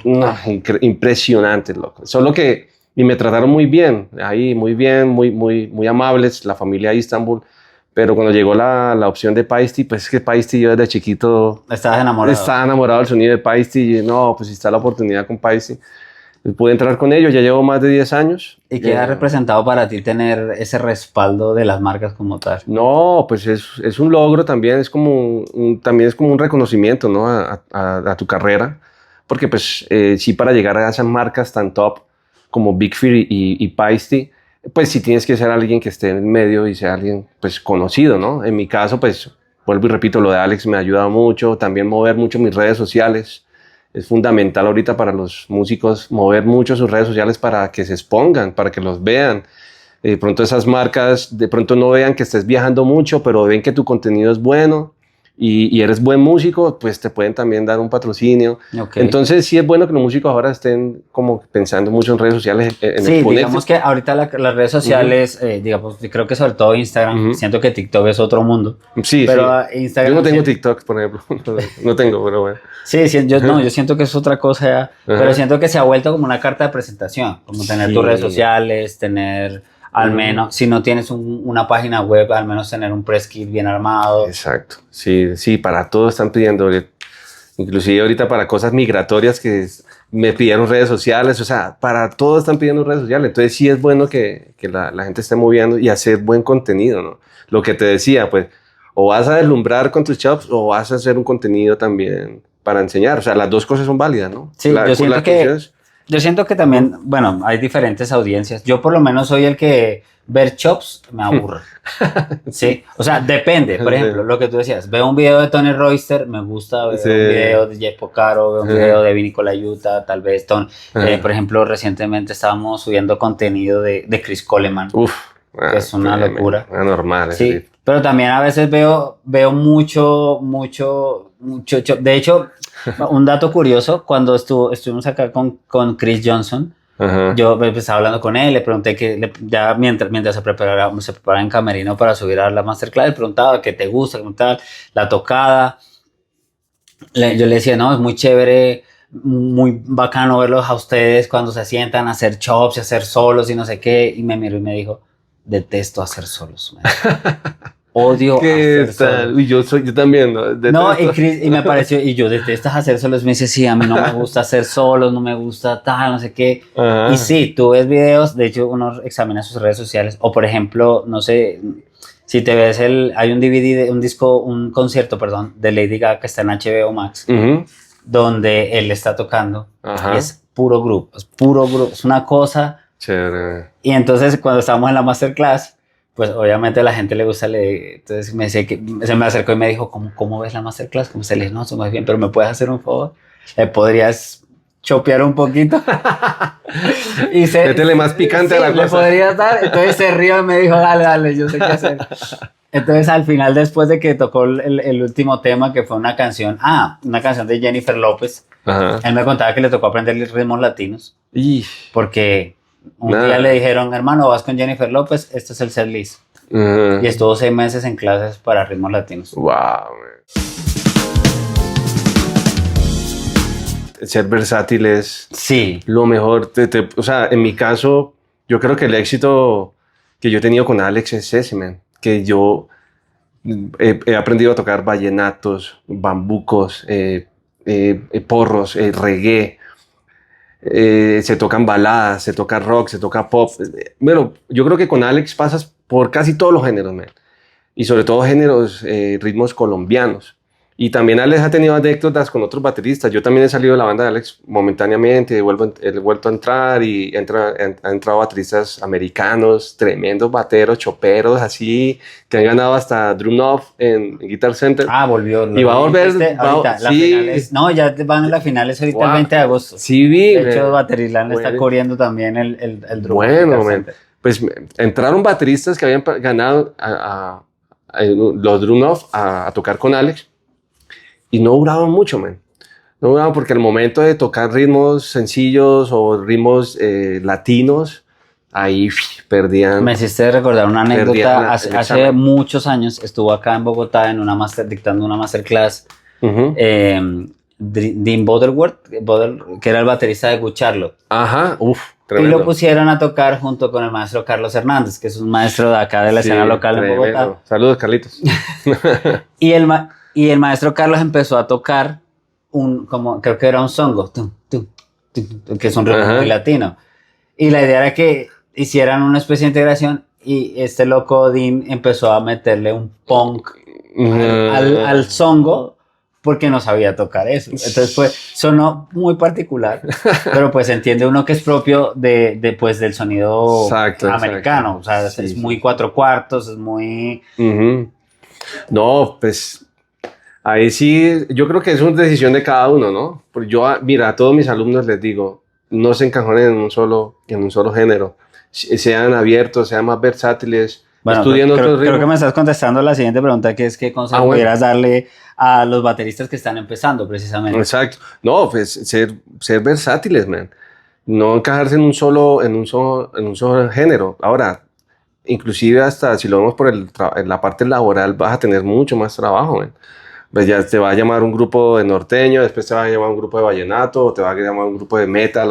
Speaker 2: Impresionante, loco. Solo que, y me trataron muy bien, ahí muy bien, muy amables, la familia Istanbul. Pero cuando llegó la opción de Pasty, pues es que Pasty yo desde chiquito...
Speaker 1: ¿Estabas enamorado?
Speaker 2: Estaba enamorado del sonido de Pasty y no, pues si está la oportunidad con Pasty. Pude entrar con ellos, ya llevo más de 10 años.
Speaker 1: ¿Y qué ha representado para ti tener ese respaldo de las marcas como tal?
Speaker 2: No, pues es un logro también, es como un reconocimiento, ¿no? a tu carrera, porque pues sí, para llegar a esas marcas tan top como Big Fear y Pasty, pues sí tienes que ser alguien que esté en el medio y sea alguien pues conocido, ¿no? En mi caso, pues vuelvo y repito, lo de Alex me ha ayudado mucho, también mover mucho mis redes sociales. Es fundamental ahorita para los músicos mover mucho sus redes sociales para que se expongan, para que los vean. De pronto esas marcas, de pronto no vean que estés viajando mucho, pero ven que tu contenido es bueno y eres buen músico, pues te pueden también dar un patrocinio. Okay. Entonces sí es bueno que los músicos ahora estén como pensando mucho en redes sociales.
Speaker 1: Sí, digamos que ahorita las redes sociales, digamos, creo que sobre todo Instagram, siento que TikTok es otro mundo.
Speaker 2: Sí,
Speaker 1: pero
Speaker 2: sí.
Speaker 1: Instagram,
Speaker 2: yo no tengo TikTok, por ejemplo. No tengo, pero bueno.
Speaker 1: Sí, yo siento que es otra cosa ya, pero siento que se ha vuelto como una carta de presentación, como tener tus redes sociales, tener al menos, si no tienes una página web, al menos tener un press kit bien armado.
Speaker 2: Exacto, sí, para todo están pidiendo, inclusive ahorita para cosas migratorias que me pidieron redes sociales, o sea, para todo están pidiendo redes sociales, entonces sí es bueno que la gente esté moviendo y hacer buen contenido, ¿no? Lo que te decía, pues, o vas a deslumbrar con tus chops o vas a hacer un contenido también para enseñar, o sea, las dos cosas son válidas, ¿no?
Speaker 1: Sí, yo siento que también, bueno, hay diferentes audiencias. Yo por lo menos soy el que ver chops me aburre. Sí, o sea, depende. Por ejemplo, lo que tú decías, veo un video de Tony Royster, me gusta ver un video de Jeff Porcaro, veo un video de Vinny Colaiuta, tal vez por ejemplo, recientemente estábamos subiendo contenido de Chris Coleman. Que es una locura.
Speaker 2: Anormal.
Speaker 1: Sí, pero también a veces veo mucho. De hecho, un dato curioso, cuando estuvimos acá con Chris Johnson, yo estaba hablando con él, le pregunté que ya mientras se preparaba en camerino para subir a la masterclass, le preguntaba qué te gusta, cómo tal, la tocada. Yo le decía, no, es muy chévere, muy bacano verlos a ustedes cuando se sientan a hacer chops y hacer solos y no sé qué, y me miró y me dijo, detesto hacer solos. Odio hacer solos.
Speaker 2: Y yo también, ¿no?
Speaker 1: No, y me pareció, y yo detestas hacer solos. Me dice, sí, a mí no me gusta hacer solos, no me gusta tal, no sé qué. Y sí, tú ves videos, de hecho uno examina sus redes sociales, o por ejemplo, no sé, si te ves hay un DVD, un concierto, perdón, de Lady Gaga que está en HBO Max, donde él está tocando, y es puro grupo, es una cosa.
Speaker 2: Chévere.
Speaker 1: Y entonces cuando estábamos en la masterclass, pues obviamente a la gente le gusta entonces me decía que se me acercó y me dijo, ¿cómo ves la masterclass? Como se le no, eso muy bien, pero ¿me puedes hacer un favor? ¿Le podrías chopear un poquito?
Speaker 2: Métele más picante a la cosa.
Speaker 1: ¿Le podrías dar? Entonces se rió y me dijo, dale, yo sé qué hacer. Entonces al final, después de que tocó el último tema, que fue una canción de Jennifer López, él me contaba que le tocó aprender ritmos latinos, porque Un día le dijeron, hermano, vas con Jennifer López, este es el setlist. Y estuvo 6 meses en clases para ritmos latinos.
Speaker 2: Wow, man. Ser versátil es lo mejor. O sea, en mi caso, yo creo que el éxito que yo he tenido con Alex es ese, man. Que yo he aprendido a tocar vallenatos, bambucos, porros, reggae. Se tocan baladas, se toca rock, se toca pop. Bueno, yo creo que con Alex pasas por casi todos los géneros, man. Y sobre todo géneros, ritmos colombianos. Y también Alex ha tenido anécdotas con otros bateristas. Yo también he salido de la banda de Alex momentáneamente, he vuelto a entrar y han entrado bateristas americanos, tremendos bateros, choperos, así, que han ganado hasta Drum Off en Guitar Center.
Speaker 1: Volvió.
Speaker 2: Y va a volver.
Speaker 1: Ahorita, la finales, no, ya van a las finales ahorita el 20 de agosto.
Speaker 2: Sí, vi.
Speaker 1: De hecho, Baterisland está corriendo también el Drum Off.
Speaker 2: Bueno, pues entraron bateristas que habían ganado los Drum Off a tocar con Alex. Y no duraban mucho, man. No duraban porque al momento de tocar ritmos sencillos o ritmos latinos, ahí perdían.
Speaker 1: Me hiciste recordar una anécdota. Hace muchos años estuvo acá en Bogotá en dictando una masterclass. Dean Butterworth, que era el baterista de Good Charlotte.
Speaker 2: Ajá,
Speaker 1: tremendo. Y lo pusieron a tocar junto con el maestro Carlos Hernández, que es un maestro de acá de la escena local en Bogotá.
Speaker 2: Saludos, Carlitos.
Speaker 1: Y el maestro Carlos empezó a tocar creo que era un songo, que es un ritmo muy latino. Y la idea era que hicieran una especie de integración y este loco Dean empezó a meterle un punk al songo porque no sabía tocar eso. Entonces sonó muy particular, pero pues entiende uno que es propio del sonido americano. O sea, es muy 4/4, es muy...
Speaker 2: No, pues... Ahí sí, yo creo que es una decisión de cada uno, ¿no? Porque yo, mira, a todos mis alumnos les digo, no se encajonen en un solo género. Sean abiertos, sean más versátiles, estudien otros ritmos.
Speaker 1: Creo que me estás contestando la siguiente pregunta, que es ¿qué consejo pudieras darle a los bateristas que están empezando, precisamente?
Speaker 2: Exacto. No, pues ser versátiles, man. No encajarse en un solo género. Ahora, inclusive hasta si lo vemos por la parte laboral, vas a tener mucho más trabajo, man. Pues ya te va a llamar un grupo de norteño, después te va a llamar un grupo de vallenato, o te va a llamar un grupo de metal,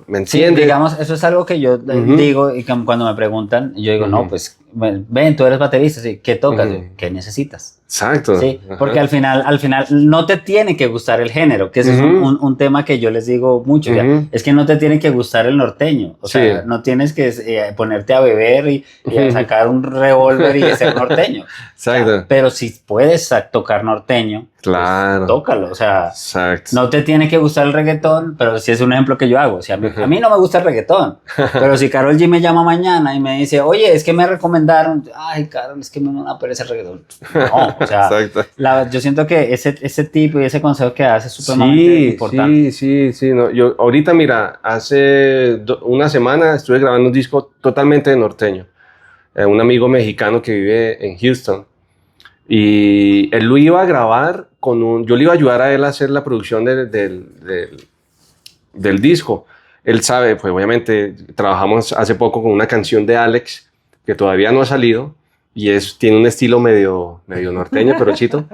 Speaker 2: ¿me entiendes?
Speaker 1: Sí, digamos, eso es algo que yo digo, y cuando me preguntan, yo digo, no, pues, ven, tú eres baterista, ¿sí? ¿Qué tocas? ¿Qué necesitas?
Speaker 2: Exacto.
Speaker 1: Sí, porque al final no te tiene que gustar el género, que ese es un tema que yo les digo mucho, ya, es que no te tiene que gustar el norteño, o sea, no tienes que ponerte a beber y a sacar un revólver y ser norteño.
Speaker 2: Exacto.
Speaker 1: O sea, pero si puedes tocar norteño,
Speaker 2: claro,
Speaker 1: pues, tócalo, o sea,
Speaker 2: exacto.
Speaker 1: No te tiene que gustar el reggaetón, pero sí es un ejemplo que yo hago, o sea, a mí no me gusta el reggaetón, pero si Karol G me llama mañana y me dice, oye, es que me recomendaron, ay, Karol, es que me van a perder el reggaetón, no, o sea, yo siento que ese tipo y ese consejo que hace es supremamente importante.
Speaker 2: Sí, no, yo ahorita, mira, hace una semana estuve grabando un disco totalmente de norteño, un amigo mexicano que vive en Houston. Y él lo iba a grabar yo le iba a ayudar a él a hacer la producción del disco. Él sabe, pues obviamente trabajamos hace poco con una canción de Alex que todavía no ha salido y tiene un estilo medio norteño, pero chito.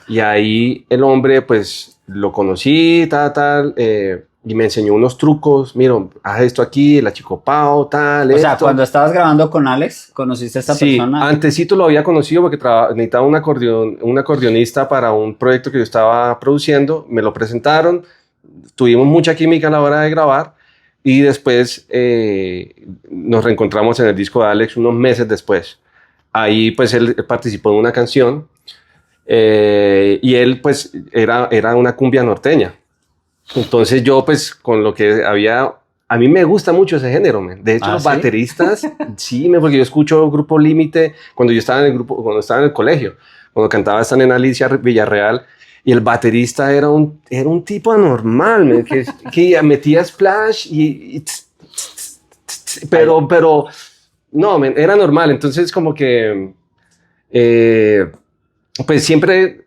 Speaker 2: Y ahí el hombre, pues lo conocí, y me enseñó unos trucos. Mira, haz esto aquí, el achicopao, tal.
Speaker 1: O sea, cuando estabas grabando con Alex, ¿conociste a esta persona?
Speaker 2: Sí, antesito lo había conocido porque necesitaba un acordeonista para un proyecto que yo estaba produciendo. Me lo presentaron, tuvimos mucha química a la hora de grabar y después nos reencontramos en el disco de Alex unos meses después. Ahí pues él participó en una canción y él pues era una cumbia norteña. Entonces yo pues con lo que había, a mí me gusta mucho ese género, man. De hecho los bateristas, sí, porque yo escucho Grupo Límite cuando yo estaba cuando estaba en el colegio, cuando cantaba esta nena Alicia Villarreal, y el baterista era un tipo anormal, man, que metía splash pero no, man, era normal. Entonces como que pues siempre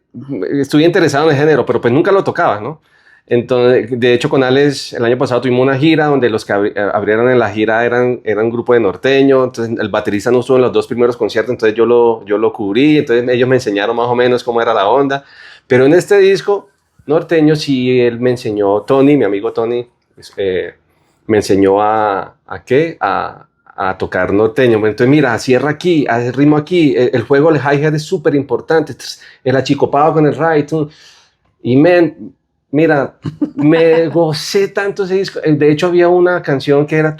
Speaker 2: estuve interesado en el género, pero pues nunca lo tocaba, ¿no? Entonces, de hecho, con Alex el año pasado tuvimos una gira donde los que abrieron en la gira eran un grupo de norteño. Entonces, el baterista no estuvo en los 2 primeros conciertos, entonces yo lo cubrí. Entonces, ellos me enseñaron más o menos cómo era la onda. Pero en este disco norteño, sí, él me enseñó, Tony, mi amigo Tony, me enseñó a tocar norteño. Entonces, mira, cierra aquí, haz el ritmo aquí. El juego del hi-hat es súper importante. El achicopado con el ride. Y mira, me gocé tanto ese disco. De hecho, había una canción que era...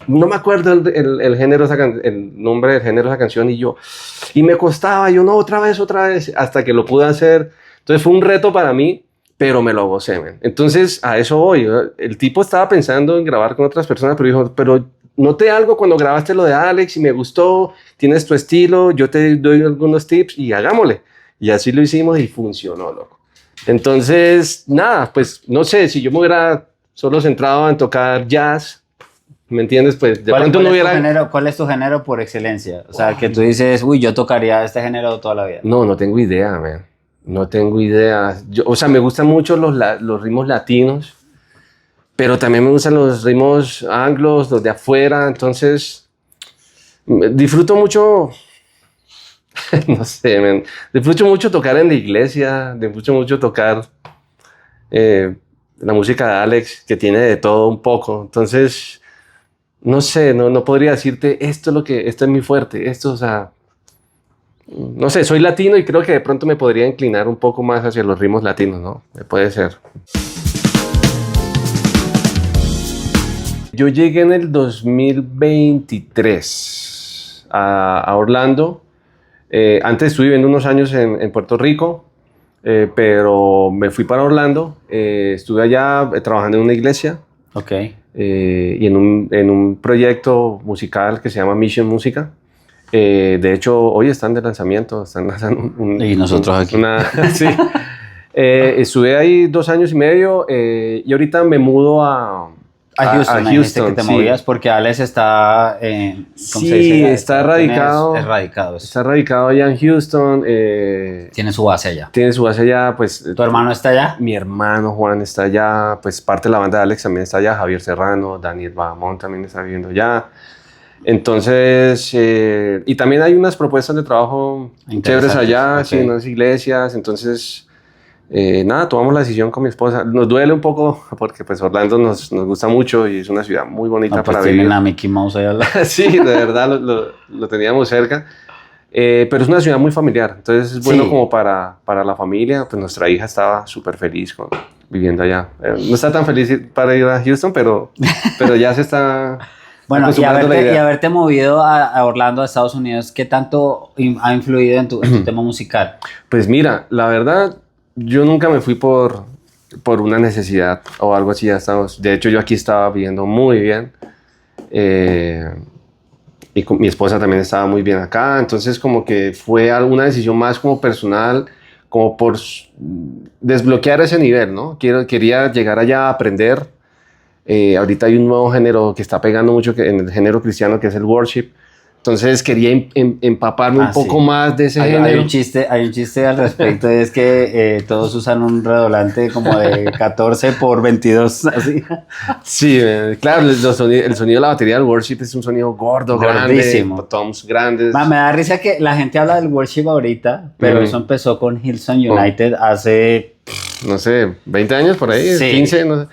Speaker 2: No me acuerdo el género, el nombre del género de esa canción. Y me costaba, yo no, otra vez, hasta que lo pude hacer. Entonces fue un reto para mí, pero me lo gocé, man. Entonces a eso voy. El tipo estaba pensando en grabar con otras personas, pero dijo, pero noté algo cuando grabaste lo de Alex y me gustó, tienes tu estilo, yo te doy algunos tips y hagámosle. Y así lo hicimos y funcionó, loco. Entonces, nada, pues no sé, si yo me hubiera solo centrado en tocar jazz, ¿me entiendes? Pues de pronto no hubiera...
Speaker 1: ¿Cuál es tu género por excelencia? O sea, que tú dices, uy, yo tocaría este género toda la vida.
Speaker 2: No tengo idea, man. No tengo idea. O sea, me gustan mucho los ritmos latinos, pero también me gustan los ritmos anglos, los de afuera. Entonces, disfruto mucho... no sé, man. Disfruto mucho tocar en la iglesia, disfruto mucho tocar la música de Alex, que tiene de todo un poco. Entonces, no sé, no podría decirte esto es mi fuerte, o sea, no sé, soy latino y creo que de pronto me podría inclinar un poco más hacia los ritmos latinos, ¿no? Puede ser. Yo llegué en el 2023 a Orlando. Antes estuve viviendo unos años en Puerto Rico, pero me fui para Orlando. Estuve allá trabajando en una iglesia.
Speaker 1: Ok.
Speaker 2: Y en un proyecto musical que se llama Mission Música. De hecho, hoy están de lanzamiento. Están lanzando
Speaker 1: y nosotros aquí.
Speaker 2: Sí. Estuve ahí 2 años y medio y ahorita me mudo a
Speaker 1: Houston. Que te movías porque Alex está ¿cómo se dice?
Speaker 2: Está radicado. Está radicado allá en Houston.
Speaker 1: Tiene su base allá.
Speaker 2: Pues.
Speaker 1: ¿Tu hermano está allá?
Speaker 2: Mi hermano Juan está allá. Pues parte de la banda de Alex también está allá. Javier Serrano, Daniel Bahamón también está viviendo allá. Entonces, y también hay unas propuestas de trabajo chéveres allá, okay. Sí, en unas iglesias. Entonces, nada, tomamos la decisión con mi esposa. Nos duele un poco porque pues Orlando nos gusta mucho y es una ciudad muy bonita para vivir.
Speaker 1: Tienen a Mickey Mouse allá.
Speaker 2: Sí, de verdad lo teníamos cerca. Pero es una ciudad muy familiar, entonces es bueno como para la familia. Pues nuestra hija estaba súper feliz viviendo allá. No está tan feliz para ir a Houston, pero ya se está...
Speaker 1: Bueno, y haberte movido a Orlando, a Estados Unidos, ¿qué tanto ha influido en tu tema musical?
Speaker 2: Pues mira, la verdad, yo nunca me fui por una necesidad o algo así. Ya estamos. De hecho, yo aquí estaba viviendo muy bien. Y mi esposa también estaba muy bien acá. Entonces, como que fue alguna decisión más como personal, como por desbloquear ese nivel, ¿no? Quería llegar allá a aprender. Ahorita hay un nuevo género que está pegando mucho en el género cristiano, que es el worship. Entonces quería empaparme un poco más de ese género.
Speaker 1: Hay un chiste al respecto, es que todos usan un redoblante como de 14 por 22, así.
Speaker 2: Sí, claro, el sonido de la batería del worship es un sonido gordísimo. Grande, toms grandes.
Speaker 1: Me da risa que la gente habla del worship ahorita, pero eso empezó con Hillsong United hace...
Speaker 2: No sé, 20 años por ahí, sí. 15, no sé.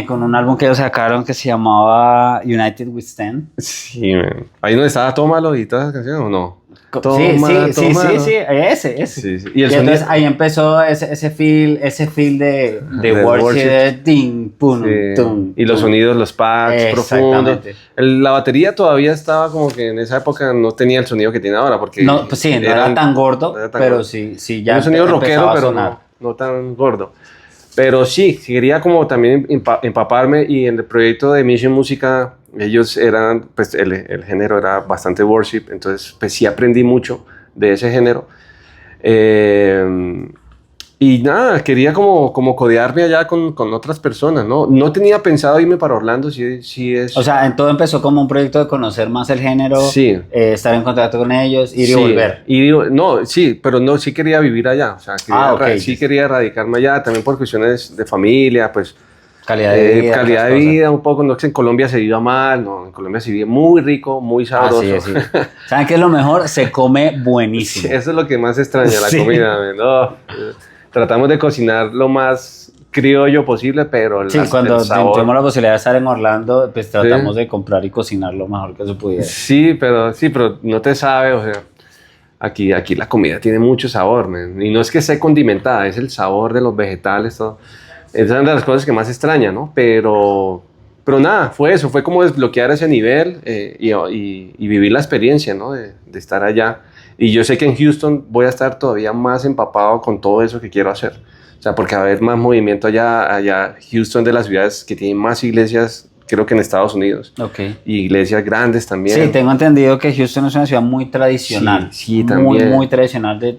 Speaker 1: Con un álbum que ellos sacaron que se llamaba United We Stand.
Speaker 2: Sí, man. Ahí donde estaba Tómalo y todas esas canciones, ¿o no?
Speaker 1: Sí, ese. Sí. Y entonces ahí empezó ese feel de worship, de ding, pum, tum.
Speaker 2: Y los sonidos, los pads profundos. La batería todavía estaba como que en esa época no tenía el sonido que tiene ahora, porque...
Speaker 1: No, pues sí, no era tan gordo, pero sí ya
Speaker 2: un sonido rockero, pero no tan gordo. Pero sí, quería como también empaparme, y en el proyecto de Mission Música, ellos eran, pues el género era bastante worship, entonces pues sí aprendí mucho de ese género. Y nada, quería como codearme allá con otras personas, ¿no? No tenía pensado irme para Orlando, sí es...
Speaker 1: O sea, en todo empezó como un proyecto de conocer más el género,
Speaker 2: Sí.
Speaker 1: Estar en contacto con ellos, ir y
Speaker 2: Sí,
Speaker 1: volver.
Speaker 2: No, sí, pero no, sí quería vivir allá, o sea, sí quería radicarme allá, también por cuestiones de familia, pues...
Speaker 1: Calidad de vida.
Speaker 2: Calidad de vida, un poco, no es que en Colombia se viva mal, no, en Colombia se vive muy rico, muy sabroso.
Speaker 1: Sí. ¿Saben qué es lo mejor? Se come buenísimo.
Speaker 2: Sí, eso es lo que más extraña, la comida, ¿no? Tratamos de cocinar lo más criollo posible, pero
Speaker 1: cuando tuvimos la posibilidad de estar en Orlando, pues tratamos de comprar y cocinar lo mejor que se pudiera.
Speaker 2: Sí, pero no te sabe, o sea, aquí la comida tiene mucho sabor, man. Y no es que esté condimentada, es el sabor de los vegetales, todo. Es una de las cosas que más extraña, ¿no? Pero nada, fue eso, fue como desbloquear ese nivel y vivir la experiencia, ¿no? De estar allá. Y yo sé que en Houston voy a estar todavía más empapado con todo eso que quiero hacer. O sea, porque va a haber más movimiento allá. Houston de las ciudades que tienen más iglesias, creo que en Estados Unidos.
Speaker 1: Okay.
Speaker 2: Y iglesias grandes también.
Speaker 1: Sí, tengo entendido que Houston es una ciudad muy tradicional.
Speaker 2: Sí, también.
Speaker 1: Muy tradicional de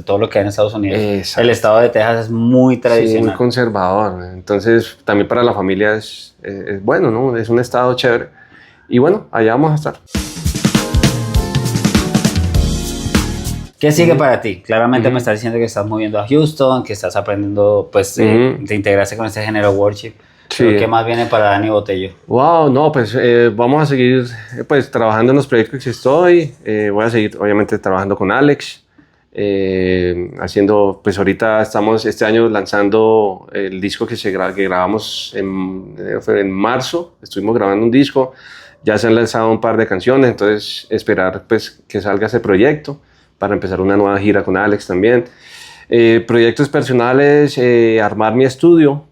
Speaker 1: todo lo que hay en Estados Unidos.
Speaker 2: Exacto.
Speaker 1: El estado de Texas es muy tradicional.
Speaker 2: Sí, muy conservador. Entonces, también para la familia es bueno, ¿no? Es un estado chévere. Y bueno, allá vamos a estar.
Speaker 1: ¿Qué sigue para ti? Claramente me estás diciendo que estás moviendo a Houston, que estás aprendiendo, pues, de integrarse con este género worship.
Speaker 2: Sí.
Speaker 1: ¿Qué más viene para Dani Botello?
Speaker 2: Wow, no, pues vamos a seguir pues trabajando en los proyectos que estoy. Voy a seguir, obviamente, trabajando con Alex. Haciendo, pues ahorita estamos este año lanzando el disco que grabamos en marzo. Estuvimos grabando un disco. Ya se han lanzado un par de canciones, entonces esperar pues que salga ese proyecto para empezar una nueva gira con Alex también. Proyectos personales, armar mi estudio.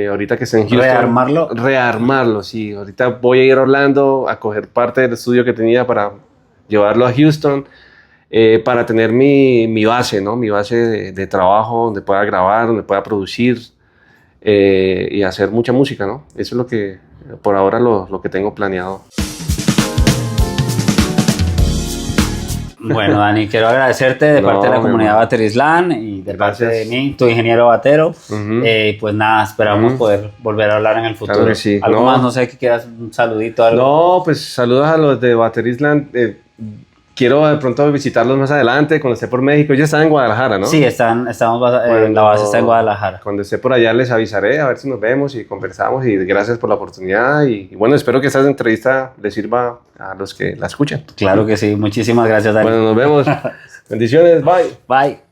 Speaker 2: Ahorita que esté en Houston. Rearmarlo, sí. Ahorita voy a ir a Orlando a coger parte del estudio que tenía para llevarlo a Houston, para tener mi base, ¿no? Mi base de trabajo, donde pueda grabar, donde pueda producir y hacer mucha música, ¿no? Eso es lo que, por ahora, lo que tengo planeado.
Speaker 1: Bueno, Dani, quiero agradecerte de parte de la comunidad Baterisland y de parte de mí, tu ingeniero batero. Pues nada, esperamos poder volver a hablar en el futuro.
Speaker 2: Claro que sí.
Speaker 1: ¿Algo más? No sé, que quieras un saludito, algo.
Speaker 2: No, pues saludos a los de Baterisland. Quiero de pronto visitarlos más adelante cuando esté por México. Ya están en Guadalajara, ¿no?
Speaker 1: Sí, la base está en Guadalajara.
Speaker 2: Cuando esté por allá les avisaré a ver si nos vemos y conversamos, y gracias por la oportunidad y bueno, espero que esta entrevista les sirva a los que la escuchan.
Speaker 1: Claro que sí, muchísimas gracias, Dani.
Speaker 2: Bueno, nos vemos. Bendiciones, bye.
Speaker 1: Bye.